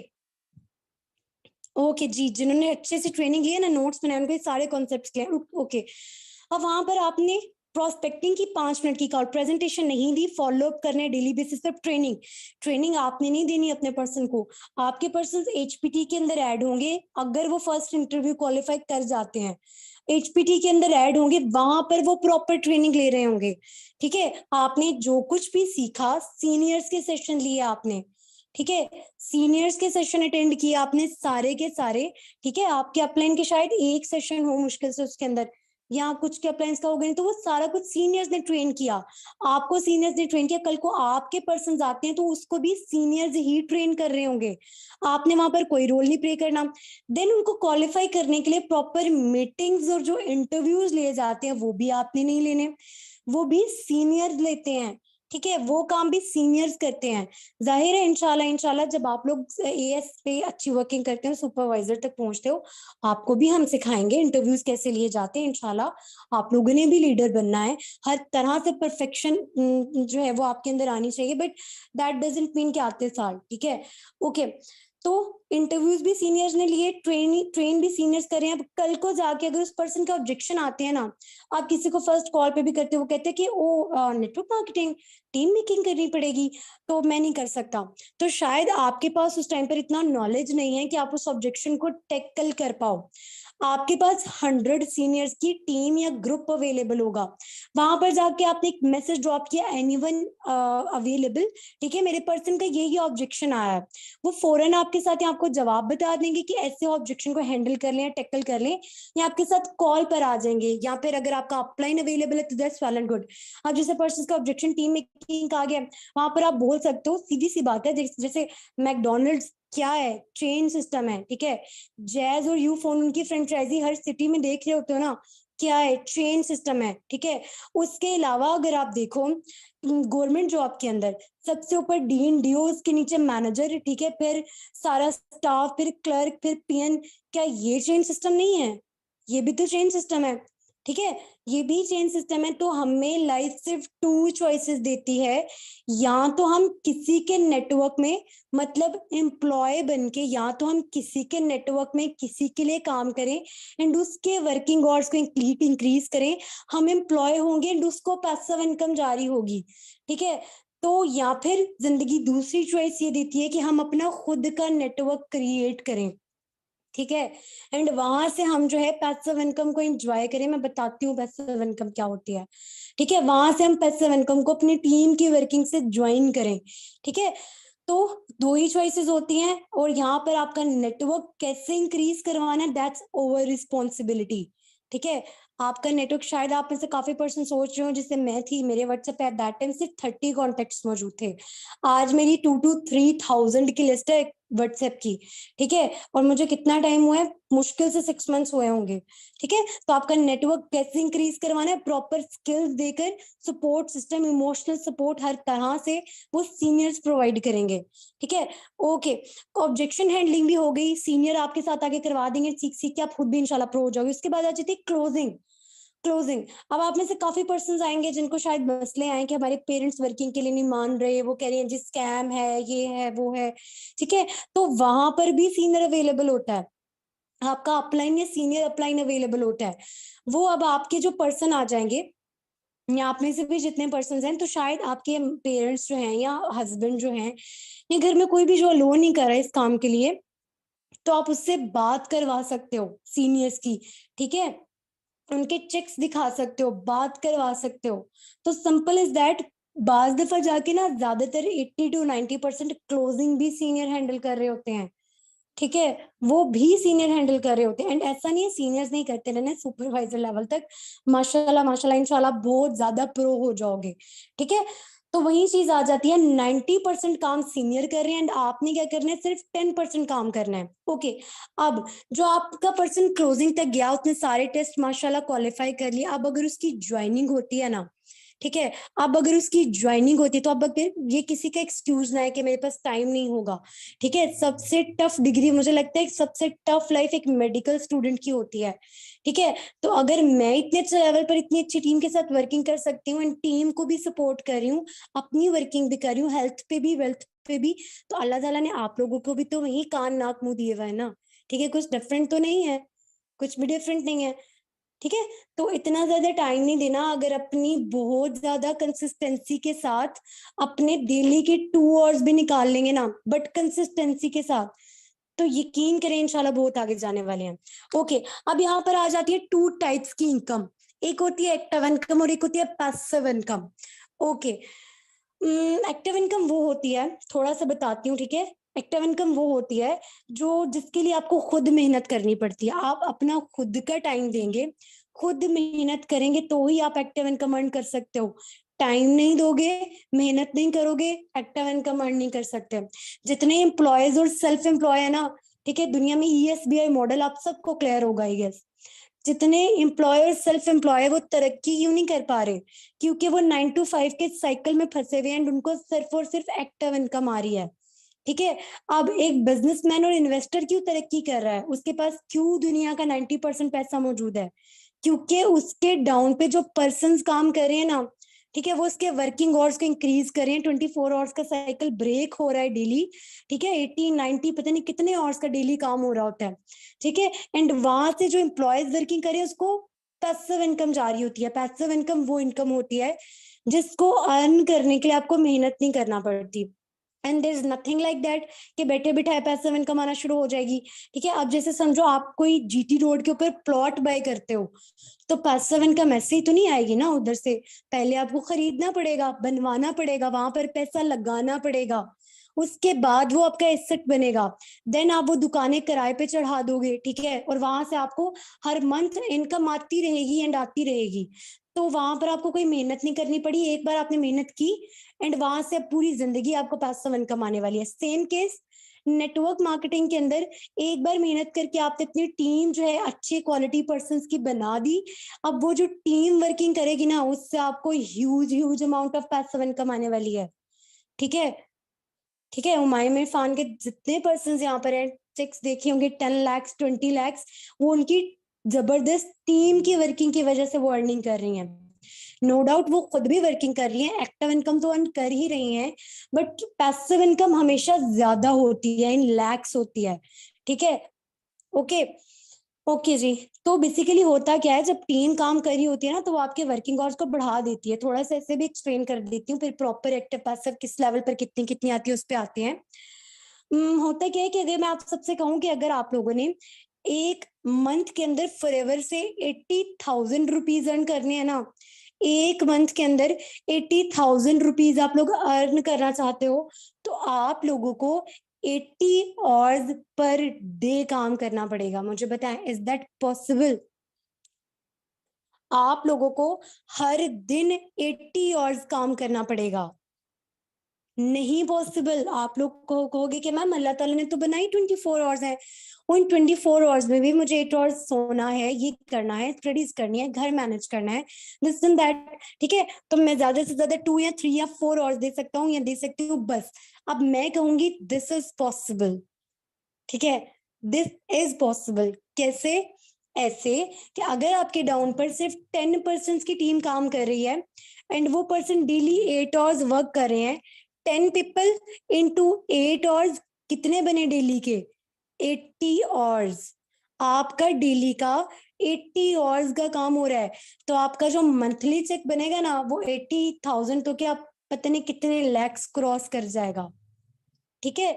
ओके जी, जिन्होंने अच्छे से ट्रेनिंग ली है ना, नोट्स बनाए, उनको ये सारे कॉन्सेप्ट्स क्लियर। ओके, अब वहां पर आपने प्रोस्पेक्टिंग की 5 मिनट की कॉल, प्रेजेंटेशन नहीं दी, फॉलो अप करने डेली बेसिस पर ट्रेनिंग। ट्रेनिंग आपने नहीं देनी अपने पर्सन को, आपके पर्सन एचपीटी के अंदर ऐड होंगे अगर वो फर्स्ट इंटरव्यू क्वालिफाई कर जाते हैं, एचपीटी के अंदर ऐड होंगे, वहां पर वो प्रॉपर ट्रेनिंग ले रहे होंगे। ठीक है, आपने जो कुछ भी सीखा, सीनियर्स के सेशन लिए आपने, ठीक है, सीनियर्स के सेशन अटेंड किए आपने सारे के सारे। ठीक है, आपके अपलाइन के शायद एक सेशन हो मुश्किल से उसके अंदर, या कुछ के अप्लायंस का हो गए, तो वो सारा कुछ सीनियर्स ने ट्रेन किया, आपको सीनियर्स ने ट्रेन किया। कल को आपके पर्सन आते हैं तो उसको भी सीनियर्स ही ट्रेन कर रहे होंगे, आपने वहां पर कोई रोल नहीं प्ले करना। देन उनको क्वालिफाई करने के लिए प्रॉपर मीटिंग्स और जो इंटरव्यूज लिए जाते हैं वो भी आपने नहीं लेने, वो भी सीनियर्स लेते हैं। ठीक है, वो काम भी सीनियर्स करते हैं। जाहिर है इंशाल्लाह इंशाल्लाह जब आप लोग एएस पे अच्छी वर्किंग करते हो, सुपरवाइजर तक पहुंचते हो, आपको भी हम सिखाएंगे इंटरव्यूज कैसे लिए जाते हैं। इंशाल्लाह आप लोगों ने भी लीडर बनना है, हर तरह से परफेक्शन जो है वो आपके अंदर आनी चाहिए, बट दैट डजंट मीन कि आते साल। ठीक है, ओके, तो इंटरव्यूज भी सीनियर्स ने लिए, ट्रेन भी सीनियर्स कर रहे हैं। अब कल को जाके अगर उस पर्सन का ऑब्जेक्शन आते हैं ना, आप किसी को फर्स्ट कॉल पे भी करते हो, वो कहते हैं कि ओ नेटवर्क मार्केटिंग टीम मेकिंग करनी पड़ेगी, तो मैं नहीं कर सकता। तो शायद आपके पास उस टाइम पर इतना नॉलेज नहीं है कि आप उस ऑब्जेक्शन को टैकल कर पाओ। आपके पास 100 सीनियर्स की टीम या ग्रुप अवेलेबल होगा, वहां पर जाके आपने एक मैसेज ड्रॉप किया, एनीवन अवेलेबल, ठीक है, मेरे पर्सन का ये ऑब्जेक्शन आया है, वो फौरन आपके साथ आपको जवाब बता देंगे कि ऐसे ऑब्जेक्शन को हैंडल कर लें, टैकल कर लें, या आपके साथ कॉल पर आ जाएंगे, या फिर अगर आपका अपलाइन अवेलेबल है तो दैट्स वेल एंड गुड। अब जैसे पर्सन का ऑब्जेक्शन टीम मेकिंग आ गया, वहां पर आप बोल सकते हो, सीधी सी बात है, जैसे मैकडोनल्ड्स क्या है, चेन सिस्टम है। ठीक है, जैज और यू फोन उनकी फ्रेंचाइजी हर सिटी में देख रहे होते हो ना, क्या है, चेन सिस्टम है। ठीक है, उसके अलावा अगर आप देखो गवर्नमेंट जॉब के अंदर सबसे ऊपर डीन डीओ, उसके नीचे मैनेजर, ठीक है, फिर सारा स्टाफ, फिर क्लर्क, फिर पीएन, क्या ये चेन सिस्टम नहीं है? ये भी तो चेन सिस्टम है। ठीक है, ये भी चेन सिस्टम है। तो हमें लाइफ सिर्फ 2 चॉइसेस देती है, या तो हम किसी के नेटवर्क में, मतलब एम्प्लॉय बन के, या तो हम किसी के नेटवर्क में किसी के लिए काम करें एंड उसके वर्किंग आवर्स को इंक्रीज करें, हम एम्प्लॉय होंगे एंड उसको पैसिव इनकम जारी होगी। ठीक है, तो या फिर जिंदगी दूसरी चॉइस ये देती है कि हम अपना खुद का नेटवर्क क्रिएट करें। ठीक है, एंड वहां से हम जो है पैसिव इनकम को एंजॉय करें। मैं बताती हूँ पैसिव इनकम क्या होती है। ठीक है, वहां से हम पैसिव इनकम को अपनी टीम की वर्किंग से ज्वाइन करें। ठीक है, तो 2 ही चॉइसेस होती हैं, और यहाँ पर आपका नेटवर्क कैसे इंक्रीज करवाना है, दैट्स ओवर रिस्पॉन्सिबिलिटी। ठीक है, आपका नेटवर्क, शायद आप में से काफी पर्सन सोच रहे हो, जैसे मैं थी, मेरे व्हाट्सएप पे एट दैट टाइम सिर्फ 30 कॉन्टेक्ट्स मौजूद थे, आज मेरी 2 to 3 thousand की लिस्ट है व्हाट्सएप की। ठीक है, और मुझे कितना टाइम हुआ है, मुश्किल से 6 months हुए होंगे। ठीक है, तो आपका नेटवर्क कैसे इंक्रीज करवाना है, प्रॉपर स्किल्स देकर, सपोर्ट सिस्टम, इमोशनल सपोर्ट, हर तरह से वो सीनियर्स प्रोवाइड करेंगे। ठीक है, ओके, ऑब्जेक्शन हैंडलिंग भी हो गई, सीनियर आपके साथ आगे करवा देंगे, सीख सीख के आप खुद भी इंशाल्लाह प्रो हो जाओगे। उसके बाद आ जाती है क्लोजिंग। क्लोजिंग, अब आप में से काफी पर्सन आएंगे जिनको शायद मसले आए कि हमारे पेरेंट्स वर्किंग के लिए नहीं मान रहे, वो कह रहे हैं जी स्कैम है, ये है, वो है। ठीक है, तो वहां पर भी सीनियर अवेलेबल होता है, आपका अपलाइन या सीनियर अपलाइन अवेलेबल होता है। वो अब आपके जो पर्सन आ जाएंगे, या आप में से भी जितने पर्सन हैं, तो शायद आपके पेरेंट्स जो हैं या हस्बैंड जो हैं, या घर में कोई भी जो लोन नहीं कर रहा है इस काम के लिए, तो आप उससे बात करवा सकते हो सीनियर्स की। ठीक है, उनके चेक्स दिखा सकते हो, बात करवा सकते हो। तो सिंपल इज दैट। बाज दफा जाके ना ज्यादातर 80 to 90% क्लोजिंग भी सीनियर हैंडल कर रहे होते हैं। ठीक है, वो भी सीनियर हैंडल कर रहे होते हैं, एंड ऐसा नहीं है सीनियर्स नहीं करते, रहने सुपरवाइजर लेवल तक माशाल्लाह माशाल्लाह इंशाल्लाह बहुत ज्यादा प्रो हो जाओगे। ठीक है, तो वही चीज आ जाती है, 90% काम सीनियर कर रहे हैं एंड आपने क्या करना है, सिर्फ 10% काम करना है। ओके, अब जो आपका पर्सन क्लोजिंग तक गया, उसने सारे टेस्ट माशाल्लाह क्वालिफाई कर लिया, अब अगर उसकी ज्वाइनिंग होती है ना, ठीक है, अब अगर उसकी ज्वाइनिंग होती है, तो अब अगर ये किसी का एक्सक्यूज ना है कि मेरे पास टाइम नहीं होगा। ठीक है, सबसे टफ डिग्री मुझे लगता है, सबसे टफ लाइफ एक मेडिकल स्टूडेंट की होती है। ठीक है, तो अगर मैं इतने अच्छे लेवल पर इतनी अच्छी टीम के साथ वर्किंग कर सकती हूँ एंड टीम को भी सपोर्ट कर रही हूँ, अपनी वर्किंग भी कर रही हूँ, हेल्थ पे भी, वेल्थ पे भी, तो अल्लाह ताला ने आप लोगों को भी तो वही कान नाक मुंह दिए हुआ है ना। ठीक है, कुछ डिफरेंट तो नहीं है, कुछ भी डिफरेंट नहीं है। ठीक है, तो इतना ज्यादा टाइम नहीं देना। अगर अपनी बहुत ज्यादा कंसिस्टेंसी के साथ अपने डेली के 2 आवर्स भी निकाल लेंगे ना, बट कंसिस्टेंसी के साथ, तो यकीन करें इंशाल्लाह बहुत आगे जाने वाले हैं। ओके, अब यहाँ पर आ जाती है 2 टाइप्स की इनकम। एक होती है एक्टिव इनकम और एक होती है passive income. Okay, active income वो होती है, थोड़ा सा बताती हूँ, ठीक है। एक्टिव इनकम वो होती है जो जिसके लिए आपको खुद मेहनत करनी पड़ती है। आप अपना खुद का टाइम देंगे, खुद मेहनत करेंगे तो ही आप एक्टिव इनकम अर्न कर सकते हो। टाइम नहीं दोगे, मेहनत नहीं करोगे, एक्टिव इनकम अर्न नहीं कर सकते। जितने एम्प्लॉयज और सेल्फ एम्प्लॉय है ना, ठीक है, दुनिया में ESBI मॉडल आप सबको क्लियर होगा आई गेस। जितने एम्प्लॉयर सेल्फ एम्प्लॉय वो तरक्की क्यों नहीं कर पा रहे? क्योंकि वो 9 to 5 के साइकिल में फंसे हुए हैं एंड उनको सिर्फ और सिर्फ एक्टिव इनकम आ रही है। ठीक है, अब एक बिजनेसमैन और इन्वेस्टर क्यों तरक्की कर रहा है? उसके पास क्यों दुनिया का 90% पैसा मौजूद है? क्योंकि उसके डाउन पे जो पर्सन काम कर रहे हैं ना, ठीक है, वो उसके वर्किंग आवर्स को इंक्रीज करें। 24 आवर्स का साइकिल ब्रेक हो रहा है डेली। ठीक है, 80 90 पता नहीं कितने आवर्स का डेली काम हो रहा होता है। ठीक है, एंड वहां से जो एम्प्लॉयज वर्किंग करें उसको पैसिव इनकम जारी होती है। पैसिव इनकम वो इनकम होती है जिसको अर्न करने के लिए आपको मेहनत नहीं करना पड़ती। And there is nothing like that कि बैठे बिठाए पैसिव इनकम आना शुरू हो जाएगी। ठीक है, अब जैसे समझो आप कोई GT रोड के ऊपर प्लॉट बाय करते हो, तो पैसिव इनकम ऐसे ही तो नहीं आएगी ना उधर से। पहले आपको खरीदना पड़ेगा, बनवाना पड़ेगा, वहां पर पैसा लगाना पड़ेगा, उसके बाद वो आपका एसेट बनेगा। देन आप वो दुकानें किराए पे चढ़ा दोगे, ठीक है, और वहां से आपको हर मंथ इनकम आती रहेगी एंड आती रहेगी। तो वहां पर आपको कोई मेहनत नहीं करनी पड़ी, एक बार आपने मेहनत की एंड वहां से पूरी जिंदगी आपको पैसिव इनकम आने वाली है। सेम केस नेटवर्क मार्केटिंग के अंदर, एक बार मेहनत करके आपने अपनी टीम जो है अच्छे क्वालिटी पर्सन की बना दी। अब वो जो टीम वर्किंग करेगी ना, उससे आपको huge huge amount of passive income आने वाली है। ठीक है, ठीक है, हुमायूं इरफान के जितने पर्सन यहाँ पर हैं, चेक्स देखे होंगे 10 lakhs 20 lakhs, वो उनकी जबरदस्त टीम की वर्किंग की वजह से वो अर्निंग कर रही हैं। नो डाउट वो खुद भी वर्किंग कर रही हैं, एक्टिव इनकम तो अर्न कर ही रही हैं, बट पैसिव इनकम हमेशा ज्यादा होती है, इन लैक्स होती है। ठीक है, ओके, ओके जी। तो बेसिकली होता क्या है, जब टीम काम कर रही होती है ना, तो वो आपके वर्किंग आवर्स को बढ़ा देती है। थोड़ा सा ऐसे भी एक्सप्लेन कर देती हूँ, फिर प्रॉपर एक्टिव पैसिव किस लेवल पर कितनी कितनी आती है उस पर आते हैं। होता क्या है कि अगर मैं आप सबसे कहूँ कि अगर आप लोगों ने एक मंथ के अंदर फॉरएवर से 80,000 रुपीज अर्न करने हैं ना, एक मंथ के अंदर 80,000 रुपीज आप लोग अर्न करना चाहते हो, तो आप लोगों को 80 आवर्स पर डे काम करना पड़ेगा। मुझे बताएं, इज दैट पॉसिबल? आप लोगों को हर दिन 80 आवर्स काम करना पड़ेगा। नहीं पॉसिबल। आप लोग कहोगे कि मैम अल्लाह ताला ने तो बनाई 24 आवर्स है, उन 24 आवर्स में भी मुझे 8 आवर्स सोना है, ये करना है, स्टडीज करनी है, घर मैनेज करना है, दिस एंड दैट। ठीक है, तो मैं ज्यादा से ज्यादा 2 या 3 या 4 आवर्स दे सकता हूँ या दे सकती हूँ बस। अब मैं कहूंगी दिस इज पॉसिबल। ठीक है, दिस इज पॉसिबल। कैसे? ऐसे कि अगर आपके डाउन पर सिर्फ 10 पर्सन की टीम काम कर रही है एंड वो पर्सन डेली 8 आवर्स वर्क कर रहे हैं, 10 पीपल इंटू 8 आवर्स, कितने बने डेली के? 80 आवर्स। आपका डेली का 80 आवर्स का काम हो रहा है, तो आपका जो मंथली चेक बनेगा ना, वो 80,000 तो क्या पता नहीं कितने लैक्स क्रॉस कर जाएगा। ठीक है,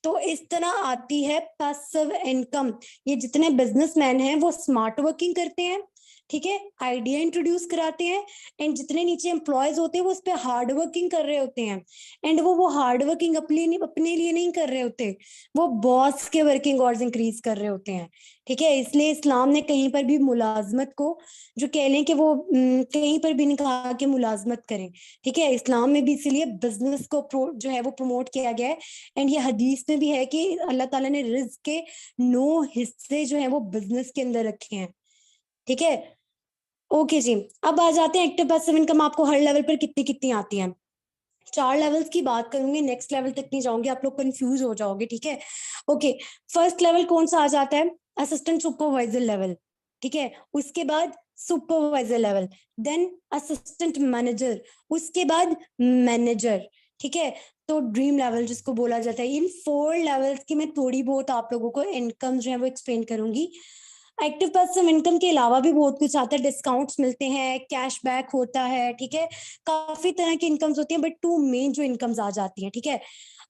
तो इस तरह आती है पैसिव इनकम। ये जितने बिजनेसमैन हैं वो स्मार्ट वर्किंग करते हैं, ठीक है, आइडिया इंट्रोड्यूस कराते हैं, एंड जितने नीचे एम्प्लॉयज होते हैं वो उस पर हार्ड वर्किंग कर रहे होते हैं। एंड वो हार्ड वर्किंग अपने लिए नहीं कर रहे होते, वो बॉस के वर्किंग आवर्स इंक्रीज कर रहे होते हैं। ठीक है, इसलिए इस्लाम ने कहीं पर भी मुलाजमत को, जो कह लें कि वो कहीं पर भी नहीं कहा कि मुलाजमत करें। ठीक है, इस्लाम में भी इसीलिए बिजनेस को जो है वो प्रमोट किया गया है। एंड ये हदीस में भी है कि अल्लाह ताला ने रिज्क के 9 हिस्से जो है वो बिजनेस के अंदर रखे हैं। ठीक है, ओके जी। अब आ जाते हैं एक्टिव पैसिव इनकम आपको हर लेवल पर कितनी कितनी आती है। 4 लेवल्स की बात करूंगी, नेक्स्ट लेवल तक नहीं जाऊंगी, आप लोग कंफ्यूज हो जाओगे। ठीक है, ओके। फर्स्ट लेवल कौन सा आ जाता है? Assistant supervisor level. ठीक है, उसके बाद supervisor level, then assistant manager, उसके बाद मैनेजर। ठीक है। तो ड्रीम लेवल जिसको बोला जाता है, इन 4 लेवल्स की मैं थोड़ी बहुत आप लोगों को इनकम जो है वो एक्सप्लेन करूंगी। एक्टिव पैसिव इनकम के अलावा भी बहुत कुछ आता है, डिस्काउंट्स मिलते हैं, कैशबैक होता है, ठीक है, काफी तरह की इनकम्स होती हैं, बट 2 मेन जो इनकम्स आ जाती हैं, ठीक है।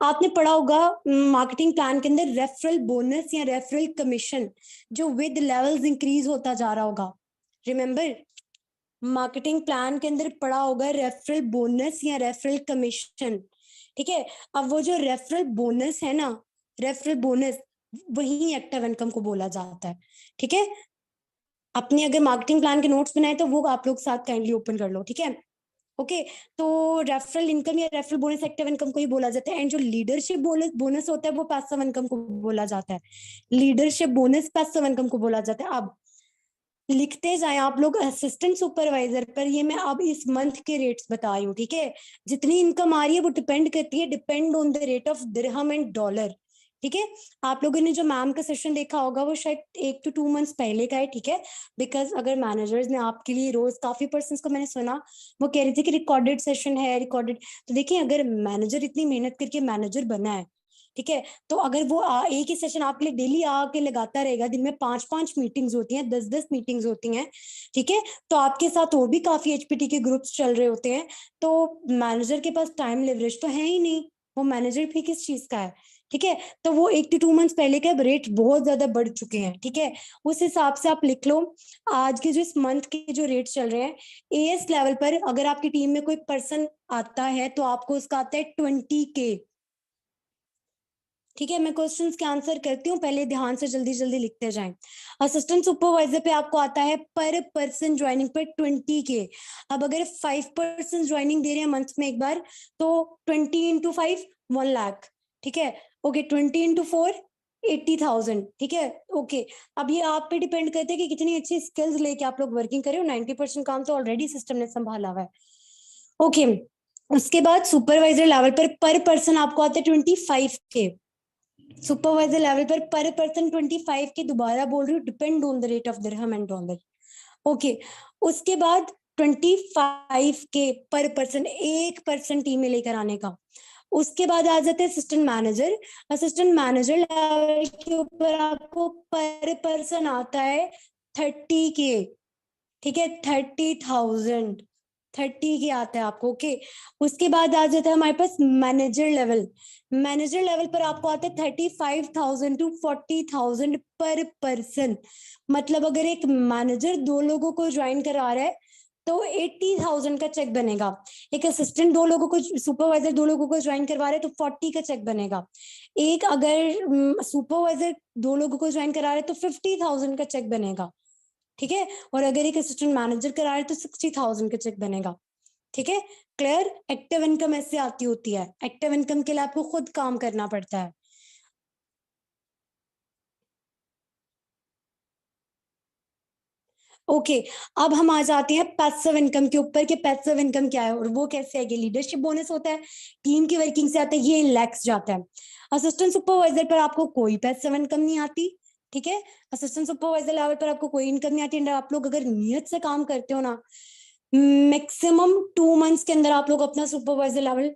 आपने पढ़ा होगा मार्केटिंग प्लान के अंदर रेफरल बोनस या रेफरल कमीशन जो विद लेवल्स इंक्रीज होता जा रहा होगा। रिमेंबर, मार्केटिंग प्लान के अंदर पड़ा होगा रेफरल बोनस या रेफरल कमीशन, ठीक है। अब वो जो रेफरल बोनस है ना, रेफरल बोनस, वही एक्टिव इनकम को बोला जाता है, ठीक है। अपने अगर मार्केटिंग प्लान के नोट्स बनाए तो वो आप लोग साथ काइंडली ओपन कर लो, ठीक है। ओके, तो रेफरल इनकम या रेफरल बोनस एक्टिव इनकम को ही बोला जाता है, एंड जो लीडरशिप बोनस बोनस होता है वो पैसिव इनकम को बोला जाता है। लीडरशिप बोनस पैसिव इनकम को बोला जाता है। अब लिखते जाए आप लोग असिस्टेंट सुपरवाइजर पर, ये मैं अब इस मंथ के रेट्स बता रही हूँ, ठीक है। जितनी इनकम आ रही है वो डिपेंड करती है, depend on the rate of dirham and dollar, ठीक है। आप लोगों ने जो मैम का सेशन देखा होगा वो शायद 1 to 2 मंथ्स पहले का है, ठीक है। बिकॉज अगर मैनेजर्स ने आपके लिए रोज, काफी पर्सन को मैंने सुना वो कह रही थी कि रिकॉर्डेड सेशन है, रिकॉर्डेड। तो देखिए, अगर मैनेजर इतनी मेहनत करके मैनेजर बना है, ठीक है, तो अगर वो एक ही सेशन आपके लिए डेली आके लगाता रहेगा, दिन में 5-5 मीटिंग्स होती हैं, 10-10 मीटिंग्स होती हैं, ठीक है, तो आपके साथ और भी काफी एचपीटी के ग्रुप्स चल रहे होते हैं, तो मैनेजर के पास टाइम लेवरेज तो है ही नहीं, वो मैनेजर भी किस चीज का है, ठीक है। तो वो 1 to 2 मंथ्स पहले के रेट बहुत ज्यादा बढ़ चुके हैं, ठीक है। उस हिसाब से आप लिख लो आज के जो इस मंथ के जो रेट चल रहे हैं। एएस लेवल पर अगर आपकी टीम में कोई पर्सन आता है तो आपको उसका आता है 20K, ठीक है। मैं क्वेश्चंस के आंसर करती हूँ, पहले ध्यान से जल्दी जल्दी लिखते जाएं। असिस्टेंट सुपरवाइजर पे आपको आता है पर पर्सन ज्वाइनिंग पर 20K। अब अगर 5 पर्सन ज्वाइनिंग दे रहे हैं मंथ में एक बार, तो 20 into 5 1 लाख, ठीक है। ओके, 20 into 4 80,000, ठीक है। ओके, अब ये आप पे डिपेंड करते हैं कि कितनी अच्छी स्किल्स लेके आप लोग वर्किंग करें, 90% काम तो ऑलरेडी सिस्टम ने संभाला हुआ है। ओके, उसके बाद सुपरवाइजर लेवल पर पर्सन आपको आता है 25K। सुपरवाइजर लेवल पर पर्सन 25 के, दोबारा बोल रही हूँ, depend on the rate of dirham and dollar. Okay, उसके बाद 25K पर पर्सन, एक पर्सन टीम में लेकर आने का। उसके बाद आ जाते हैं assistant manager. Assistant manager level के ऊपर आपको पर पर्सन आता है 30K, ठीक है, 30,000, 30K आता है आपको। ओके, उसके बाद आ जाता है हमारे पास मैनेजर लेवल। मैनेजर लेवल पर आपको आता है 35,000 to 40,000 पर पर्सन। मतलब अगर एक मैनेजर 2 लोगों को ज्वाइन करा रहा है तो 80,000 का चेक बनेगा। एक असिस्टेंट 2 लोगों को, सुपरवाइजर 2 लोगों को ज्वाइन करवा रहे हैं तो 40 का चेक बनेगा। एक अगर सुपरवाइजर 2 लोगों को ज्वाइन करा रहे हैं तो 50,000 का चेक बनेगा, ठीक है। और अगर एक असिस्टेंट मैनेजर करा रहे तो 60,000 का चेक बनेगा, ठीक है। क्लियर? एक्टिव इनकम ऐसे आती होती है, एक्टिव इनकम के लिए आपको खुद काम करना पड़ता है। ओके, अब हम आ जाते हैं पैसिव इनकम के ऊपर कि पैसिव इनकम क्या है और वो कैसे आएगी। लीडरशिप बोनस होता है, टीम की वर्किंग से आता है, ये लैक्स जाता है। असिस्टेंट सुपरवाइजर पर आपको कोई पैसिव इनकम नहीं आती, ठीक है। असिस्टेंट सुपरवाइजर लेवल पर आपको कोई इनकम नहीं आती, एंड आप लोग अगर नियत से काम करते हो ना, मैक्सिमम 2 मंथ्स के अंदर आप लोग अपना सुपरवाइजर लेवल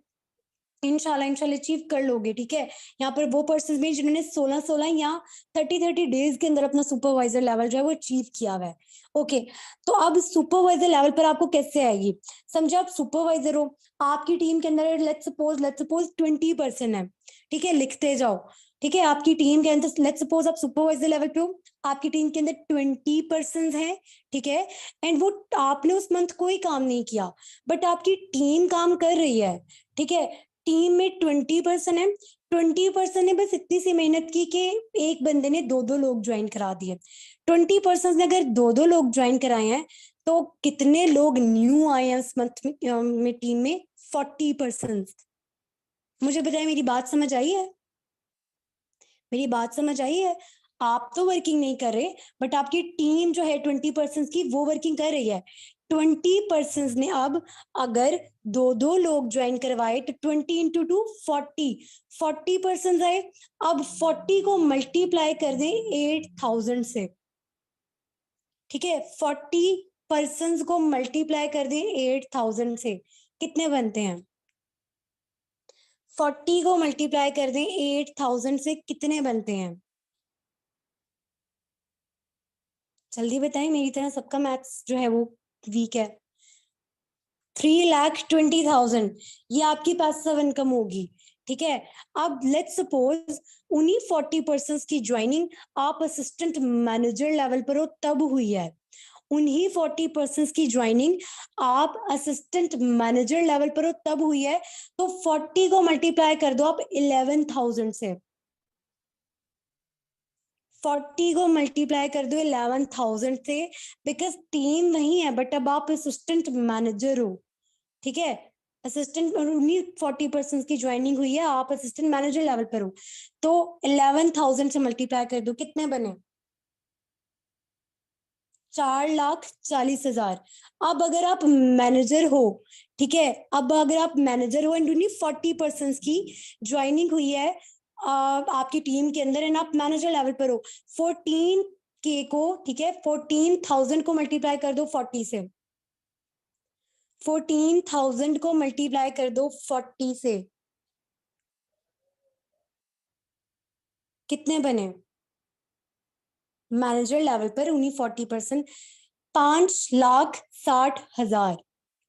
इंशाल्लाह इंशाल्लाह अचीव कर लोगे, ठीक है। यहाँ पर वो पर्सन भी जिन्होंने 16-16 या 30-30 डेज के अंदर अपना सुपरवाइजर लेवल जो है वो अचीव किया हुआ है। ओके, तो अब सुपरवाइजर लेवल पर आपको कैसे आएगी, समझे। आप सुपरवाइजर हो, आपकी टीम के अंदर लेट्स सपोज 20% है, ठीक है, लिखते जाओ, ठीक है। आपकी टीम के अंदर लेट्स सपोज आप सुपरवाइजर लेवल पे हो, आपकी टीम के अंदर 20% है, ठीक है। एंड वो आपने उस मंथ कोई काम नहीं किया, बट आपकी टीम काम कर रही है, ठीक है। टीम में 20% है, 20% ने बस इतनी सी मेहनत की कि एक बंदे ने 2-2 लोग ज्वाइन करा दिए। 20% ने अगर 2-2 लोग ज्वाइन कराए हैं तो कितने लोग न्यू आए हैं उस मंथ में टीम में? 40%। मुझे बताइए, मेरी बात समझ आई है? मेरी बात समझ आई है? आप तो वर्किंग नहीं कर रहे, बट आपकी टीम जो है 20% की वो वर्किंग कर रही है। 20% ने अब अगर 2-2 लोग ज्वाइन करवाए तो 20 इंटू 2 40, 40% आए। अब 40 को मल्टीप्लाई कर दें 8,000 से, ठीक है। 40% को मल्टीप्लाई कर दें 8,000 से, कितने बनते हैं? 40 को मल्टीप्लाई कर दें 8000 से, कितने बनते हैं? जल्दी बताएं, मेरी तरह सबका मैथ्स जो है वो वीक है। 3,20,000, ये आपकी पैसिव इनकम होगी। ठीक है, अब लेट्स सपोज उन्हीं 40% की ज्वाइनिंग आप असिस्टेंट मैनेजर लेवल पर हो तब हुई है। उन्हीं 40% की ज्वाइनिंग आप असिस्टेंट मैनेजर लेवल पर हो तब हुई है, तो 40 को मल्टीप्लाई कर दो आप 11,000 से। 40 को मल्टीप्लाई कर दो 11,000 से, बिकॉज टीम वही है बट अब आप असिस्टेंट मैनेजर हो। ठीक है, असिस्टेंट 40% की ज्वाइनिंग हुई है, आप असिस्टेंट मैनेजर लेवल पर हो, तो 11,000 से मल्टीप्लाई कर दो, कितने बने? 4,40,000। अब अगर आप मैनेजर हो, ठीक है, अब अगर आप मैनेजर हो एंड उन्हीं 40% की ज्वाइनिंग हुई है आपकी टीम के अंदर एंड आप मैनेजर लेवल पर हो, 14K को, ठीक है, 14,000 को मल्टीप्लाई कर दो 40 से। 14,000 को मल्टीप्लाई कर दो 40 से, कितने बने? मैनेजर लेवल पर उन्हीं 40%, 5,60,000।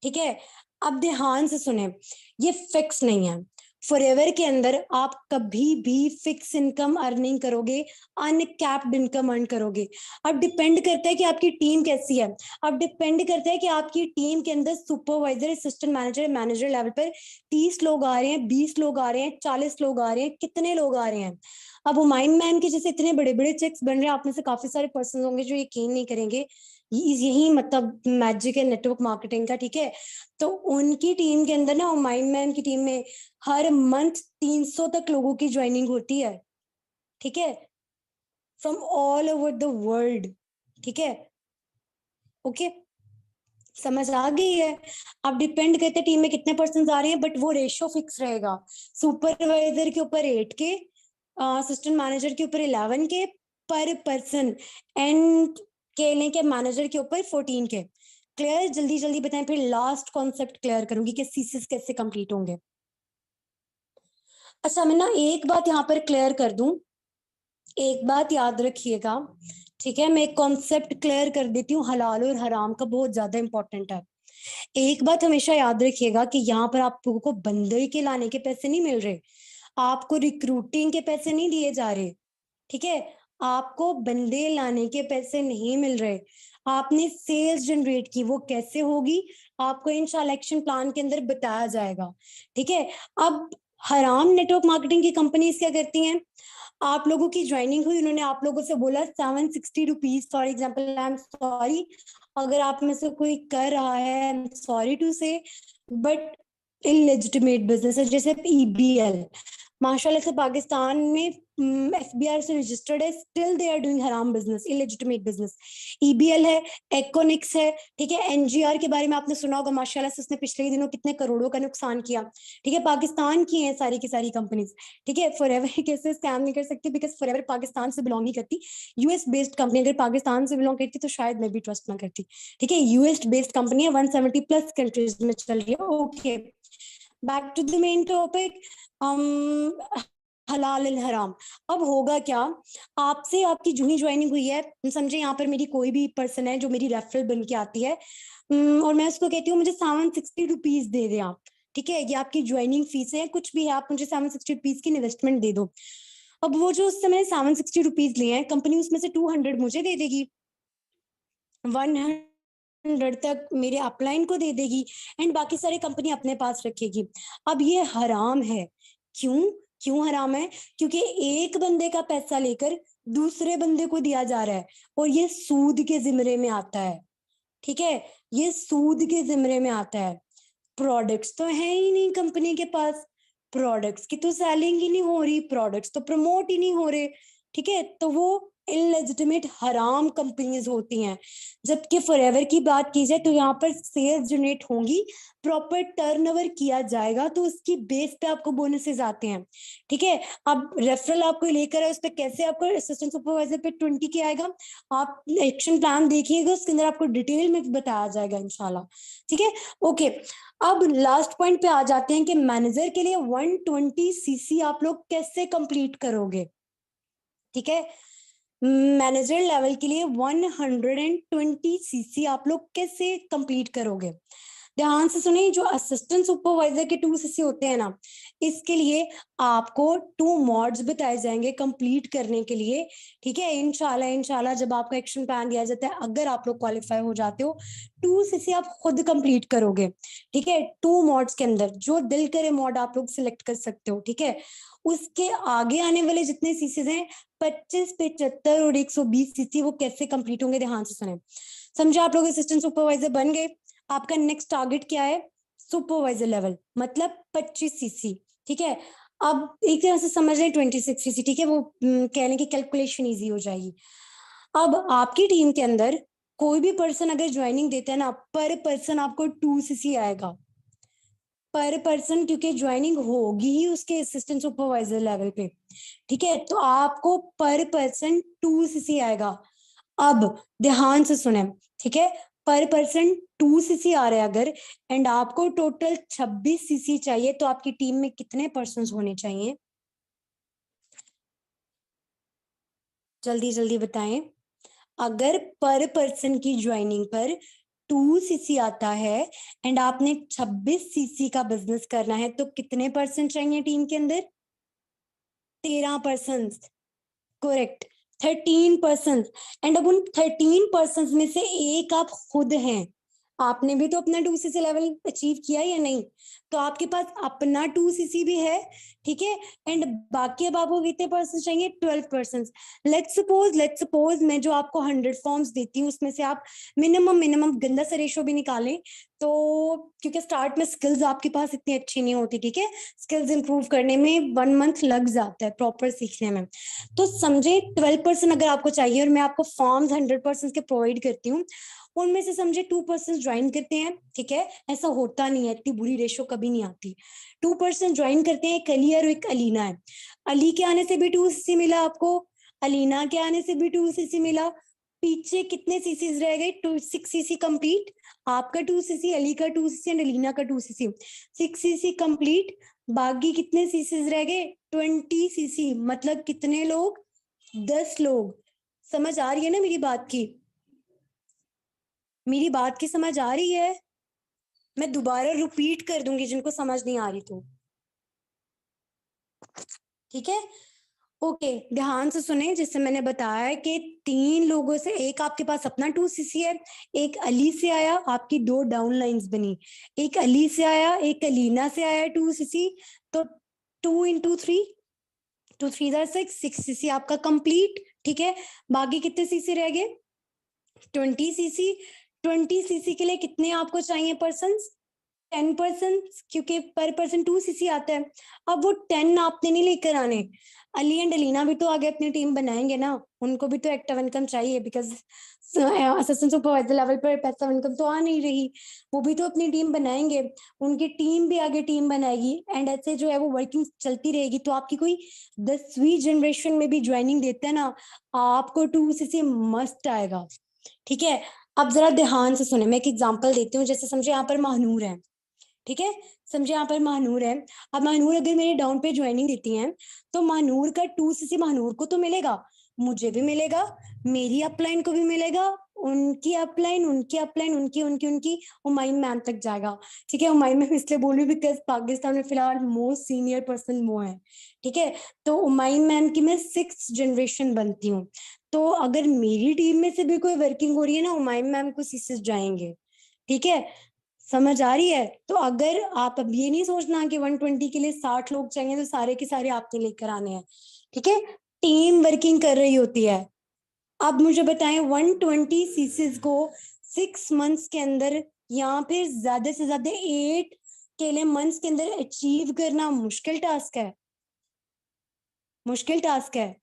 ठीक है, अब ध्यान से सुने, ये फिक्स नहीं है। फॉरएवर के अंदर आप कभी भी फिक्स इनकम अर्निंग करोगे, अनकैप्ड इनकम अर्न करोगे। अब डिपेंड करता है कि आपकी टीम कैसी है। अब डिपेंड करता है कि आपकी टीम के अंदर supervisor, assistant manager, manager level पर 30 लोग आ रहे हैं, 20 लोग आ रहे हैं, 40 लोग आ रहे हैं, कितने लोग आ रहे हैं? अब हुमायूं मैम के जैसे इतने बड़े बड़े चेक्स बन रहे हैं, आप में से काफी सारे पर्सन होंगे जो यकीन नहीं करेंगे, यही मतलब मैजिक है नेटवर्क मार्केटिंग का। ठीक है, तो उनकी टीम के अंदर ना, हुमायूं मैम की टीम में हर मंथ 300 तक लोगों की ज्वाइनिंग होती है। ठीक है, from all over the world. ठीक है, ओके, समझ आ गई है? अब डिपेंड करते टीम में कितने पर्सन आ रहे हैं, बट वो रेशियो फिक्स रहेगा। सुपरवाइजर के ऊपर 8 के, असिस्टेंट मैनेजर के ऊपर 11 के पर पर्सन, एंड केले के मैनेजर के ऊपर 14 के। क्लियर? जल्दी जल्दी बताएं, फिर लास्ट कॉन्सेप्ट क्लियर करूंगी कि सीसीस कैसे कंप्लीट होंगे। अच्छा, मैं ना एक बात यहाँ पर क्लियर कर दूं, एक बात याद रखिएगा। ठीक है, मैं एक कॉन्सेप्ट क्लियर कर देती हूँ, हलाल और हराम का, बहुत ज्यादा इंपॉर्टेंट है। एक बात हमेशा याद रखिएगा कि यहाँ पर आप लोगों को बंदे के लाने के पैसे नहीं मिल रहे, आपको रिक्रूटिंग के पैसे नहीं दिए जा रहे। ठीक है, आपको बंदे लाने के पैसे नहीं मिल रहे, आपने सेल्स जनरेट की, वो कैसे होगी आपको इंशाल्लाह एक्शन प्लान के अंदर बताया जाएगा। ठीक है, अब हराम नेटवर्क मार्केटिंग की कंपनीज क्या करती हैं? आप लोगों की ज्वाइनिंग हुई, उन्होंने आप लोगों से बोला 760 rupees, for example, I am sorry अगर आप में से कोई कर रहा है, I am sorry to say, but illegitimate business है, जैसे ईबीएल, माशाल्लाह से पाकिस्तान में एफबीआर से रजिस्टर्ड है, स्टिल दे आर डूइंग हराम बिजनेस, इलेजिटिमेट बिजनेस। ईबीएल है, एक्ोनिक्स है, ठीक है, एनजीआर के बारे में आपने सुना होगा, माशाल्लाह से उसने पिछले दिनों कितने करोड़ों का नुकसान किया। ठीक है, पाकिस्तान की है सारी की सारी कंपनीज। ठीक है, फॉरएवर कैसे स्कैम नहीं कर सकती, बिकॉज फॉरएवर पाकिस्तान से बिलोंग नहीं करती, यूएस बेस्ड कंपनी, अगर पाकिस्तान से बिलोंग करती तो शायद मैं भी ट्रस्ट ना करती। ठीक है, यूएस बेस्ड कंपनी है, 170 प्लस कंट्रीज में चल रही है। Okay, back to the main topic, हलाल एंड हराम। अब होगा क्या, आपसे आपकी जूही ज्वाइनिंग हुई है, समझे यहाँ पर मेरी कोई भी पर्सन है जो मेरी रेफरल बन के आती है, और मैं उसको कहती हूँ मुझे 760 रुपीज दे दे आप। ठीक है, ये आपकी ज्वाइनिंग फीस है, कुछ भी है, आप मुझे 760 रुपीज की इन्वेस्टमेंट दे दो। अब वो जो उस समय 760 रुपीज लिए हैं, कंपनी उसमें से 200 मुझे दे देगी, 100 तक मेरे अपलाइन को दे देगी, एंड बाकी सारी कंपनी अपने पास रखेगी। अब ये हराम है, क्यों? क्यों हराम है? क्योंकि एक बंदे का पैसा लेकर दूसरे बंदे को दिया जा रहा है, और ये सूद के जिम्मे में आता है। ठीक है, ये सूद के जिम्मे में आता है। प्रोडक्ट्स तो है ही नहीं कंपनी के पास, प्रोडक्ट्स की तो सेलिंग ही नहीं हो रही, प्रोडक्ट्स तो प्रमोट ही नहीं हो रहे। ठीक है, तो वो इलेजिटिमेट हराम कंपनीज होती हैं। जबकि फॉरएवर की बात की जाए तो यहाँ पर सेल्स जनरेट होंगी, प्रॉपर टर्नओवर किया जाएगा, तो उसकी बेस पे आपको बोनसेस आते हैं। ठीक है, अब रेफरल आपको लेकर है, उस पर कैसे आपको असिस्टेंट सुपरवाइजर पे 20 के आएगा, आप एक्शन प्लान देखिएगा, उसके अंदर आपको डिटेल में बताया जाएगा इंशाल्लाह। ठीक है, ओके। अब लास्ट पॉइंट पे आ जाते हैं कि मैनेजर के लिए 120 सीसी आप लोग कैसे कंप्लीट करोगे। ठीक है, मैनेजर लेवल के लिए 120 सीसी आप लोग कैसे कंप्लीट करोगे। ध्यान से सुनिए, जो असिस्टेंट सुपरवाइजर के 2 सीसी होते हैं ना, इसके लिए आपको 2 मॉड्स बताए जाएंगे कंप्लीट करने के लिए। ठीक है, इंशाल्लाह इंशाल्लाह जब आपका एक्शन प्लान दिया जाता है, अगर आप लोग क्वालिफाई हो जाते हो, 2 सीसी आप खुद कंप्लीट करोगे। ठीक है, 2 मॉड्स के अंदर जो दिल करे मॉड आप लोग सिलेक्ट कर सकते हो। ठीक है, उसके आगे आने वाले जितने सीसीज हैं 25, 75 और 120 सीसी, वो कैसे कंप्लीट होंगे, ध्यान से सुने। समझे, आप लोग असिस्टेंट सुपरवाइजर बन गए, आपका नेक्स्ट टारगेट क्या है, सुपरवाइजर लेवल, मतलब 25 सीसी। ठीक है, अब एक तरह से समझ रहे 26 सीसी। ठीक है, वो कहने की कैलकुलेशन इजी हो जाएगी। अब आपकी टीम के अंदर कोई भी पर्सन अगर ज्वाइनिंग देता है ना, पर पर्सन आपको 2 सीसी आएगा पर पर्सन, क्योंकि ज्वाइनिंग होगी ही उसके असिस्टेंट सुपरवाइजर लेवल पे। ठीक है, तो आपको पर पर्सन 2 सीसी आएगा। अब ध्यान से सुने, ठीक है, पर पर्सन 2 सीसी आ रहे हैं अगर, एंड आपको टोटल 26 सीसी चाहिए, तो आपकी टीम में कितने पर्सन होने चाहिए, जल्दी जल्दी बताएं। अगर पर पर्सन की ज्वाइनिंग पर 2 सीसी आता है एंड आपने 26 सीसी का बिजनेस करना है, तो कितने पर्सन चाहिए टीम के अंदर, 13%। करेक्ट, 13%। एंड अब उन 13% में से एक आप खुद हैं, आपने भी तो अपना 2 सीसी लेवल अचीव किया या नहीं, तो आपके पास अपना 2 सीसी भी है। ठीक है, एंड बाकी अब आपको कितने परसेंट चाहिए, 12%। लेट्स सपोज मैं जो आपको 100 फॉर्म्स देती हूँ, उसमें से आप मिनिमम गंदा सा रेशो भी निकालें, तो क्योंकि स्टार्ट में स्किल्स आपके पास इतनी अच्छी नहीं होती। ठीक है, स्किल्स इंप्रूव करने में 1 मंथ लग जाता है प्रॉपर सीखने में, तो समझे 12% अगर आपको चाहिए और मैं आपको फॉर्म्स 100% के प्रोवाइड करती हूँ, उनमें से समझे 2% ज्वाइन करते हैं। ठीक है, ऐसा होता नहीं है, इतनी बुरी रेशो कभी नहीं आती। 2% ज्वाइन करते हैं, एक अली और एक अलीना है। अली के आने से भी 2 सीसी मिला आपको, अलीना के आने से भी 2 सीसी मिला, पीछे कितने सीसीज रह गए, 6 सीसी कंप्लीट। आपका 2 सीसी, अली का 2 सीसी एंड अलीना का 2 सीसी, 6 सीसी कंप्लीट। बाकी कितने सीसीज रह गए, 20 सीसी, मतलब कितने लोग, 10 लोग। समझ आ रही है ना मेरी बात की, मेरी बात की समझ आ रही है, मैं दोबारा रिपीट कर दूंगी जिनको समझ नहीं आ रही तो। ठीक है, ओके, ध्यान से सुने, जिससे मैंने बताया कि 3 लोगों से, एक आपके पास अपना 2 सीसी है, एक अली से आया, आपकी 2 डाउन लाइन्स बनी, एक अली से आया, एक अलीना से आया 2 सीसी, तो 2 × 3, 2 × 3 = 6 सीसी आपका कंप्लीट। ठीक है, बाकी कितने सीसी रह गए, 20 सीसी। 20 सीसी के लिए कितने आपको चाहिए पर्सन, 10%, क्योंकि पर पर्सन 2 सीसी आता है। अब वो 10 आपने नहीं लेकर आने, अली एंड अलीना भी तो आगे अपनी टीम बनाएंगे ना, उनको भी तो एक्टिव इनकम चाहिए, बिकॉज असिस्टेंट सुपरवाइजर लेवल पर पैसिव इनकम तो आ नहीं रही, वो भी तो अपनी टीम बनाएंगे, उनकी टीम भी आगे टीम बनाएगी, एंड ऐसे जो है वो वर्किंग चलती रहेगी। तो आपकी कोई 10वीं जनरेशन में भी ज्वाइनिंग देते हैं ना, आपको 2 सीसी मस्ट आएगा। ठीक है, अब जरा ध्यान से सुने, मैं एक एग्जांपल देती हूँ, जैसे समझे यहाँ पर महानूर है। ठीक है, समझे यहाँ पर महानूर है। अब महानूर अगर मेरे डाउन पे ज्वाइनिंग देती हैं, तो महानूर का 2 सीसी महानूर को तो मिलेगा, मुझे भी मिलेगा, मेरी अपलाइन को भी मिलेगा, उनकी अपलाइन, उनकी अपलाइन, उनकी उनकी उनकी हुमायूं मैम तक जाएगा। ठीक है, हुमायूं मैम इसलिए बोल रही हूँ बिकॉज पाकिस्तान में फिलहाल मोस्ट सीनियर पर्सन वो है। ठीक है, तो हुमायूं मैम की मैं 6th जनरेशन बनती हूँ, तो अगर मेरी टीम में से भी कोई वर्किंग हो रही है ना, हुमायूं मैम को सीसेस जाएंगे। ठीक है, समझ आ रही है। तो अगर आप अब ये नहीं सोचना कि 120 के लिए 60 लोग चाहिए तो सारे के सारे आपने लेकर आने हैं। ठीक है, टीम वर्किंग कर रही होती है। अब मुझे बताएं, 120 सीसीज को 6 मंथ्स के अंदर या फिर ज्यादा से ज्यादा 8 के लिए मंथ्स के अंदर अचीव करना मुश्किल टास्क है, मुश्किल टास्क है।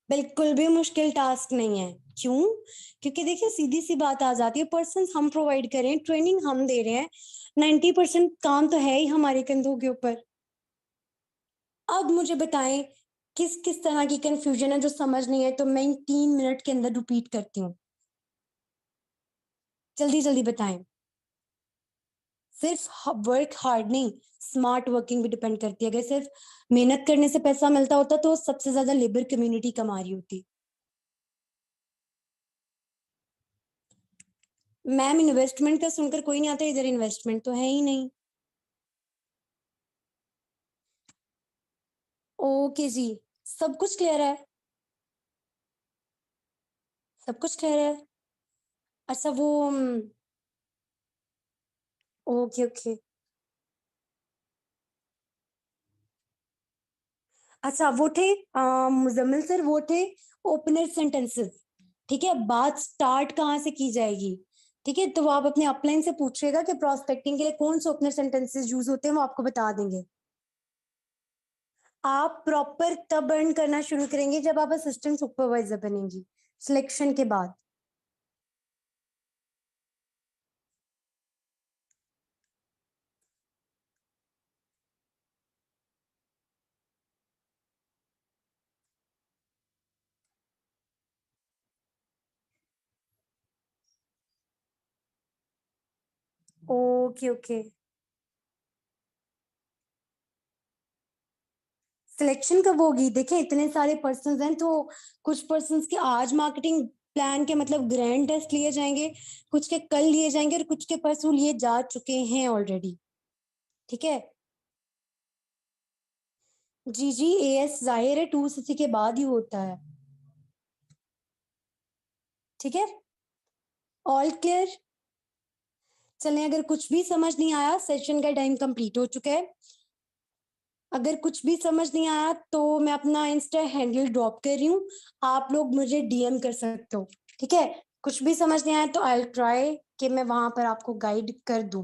बिल्कुल भी मुश्किल टास्क नहीं है। क्यों? क्योंकि देखिए सीधी सी बात आ जाती है, पर्सन्स हम प्रोवाइड कर रहे हैं, ट्रेनिंग हम दे रहे हैं, 90% काम तो है ही हमारे कंधों के ऊपर। अब मुझे बताएं किस किस तरह की कंफ्यूजन है जो समझ नहीं है, तो मैं 3 मिनट के अंदर रिपीट करती हूँ। जल्दी जल्दी बताएं। सिर्फ वर्क हार्ड नहीं, स्मार्ट वर्किंग भी डिपेंड करती है। अगर सिर्फ मेहनत करने से पैसा मिलता होता तो सबसे ज्यादा लेबर कम्युनिटी कमा रही होती। मैम इन्वेस्टमेंट का सुनकर कोई नहीं आता, इधर इन्वेस्टमेंट तो है ही नहीं। ओके जी, सब कुछ क्लियर है। सब कुछ क्लियर है। अच्छा वो ओके ओके। अच्छा वो थे मुजम्मिल सर, वो थे ओपनर सेंटेंसेस। ठीक है, बात स्टार्ट कहाँ से की जाएगी? ठीक है, तो वो आप अपने अपलाइन से पूछिएगा कि प्रोस्पेक्टिंग के लिए कौन से ओपनर सेंटेंसेस यूज होते हैं, वो आपको बता देंगे। आप प्रॉपर तब अर्न करना शुरू करेंगे जब आप असिस्टेंट सुपरवाइजर बनेंगी, सिलेक्शन के बाद। Okay okay. सिलेक्शन कब होगी? देखिए इतने सारे पर्सन हैं, तो कुछ पर्सन के आज मार्केटिंग प्लान के मतलब ग्रैंड टेस्ट लिए जाएंगे, कुछ के कल लिए जाएंगे और कुछ के परसों लिए जा चुके हैं ऑलरेडी। ठीक है। जी जी, एएस जाहिर है 2 सीसी के बाद ही होता है। ठीक है, ऑल क्लियर। चलें, अगर कुछ भी समझ नहीं आया, सेशन का टाइम कंप्लीट हो चुका है। अगर कुछ भी समझ नहीं आया तो मैं अपना इंस्टा हैंडल ड्रॉप कर रही हूँ, आप लोग मुझे डीएम कर सकते हो। ठीक है, कुछ भी समझ नहीं आया तो आई ट्राई कि मैं वहां पर आपको गाइड कर दूं।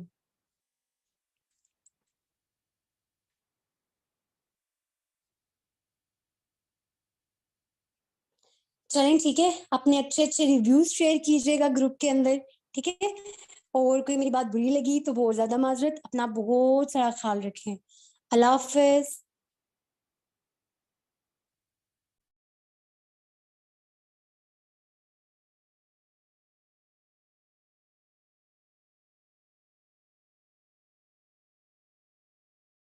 चलें ठीक है, अपने अच्छे अच्छे रिव्यूज शेयर कीजिएगा ग्रुप के अंदर। ठीक है, और कोई मेरी बात बुरी लगी तो बहुत ज्यादा माजरत, अपना बहुत सारा ख्याल रखें। अल्लाह हाफिज।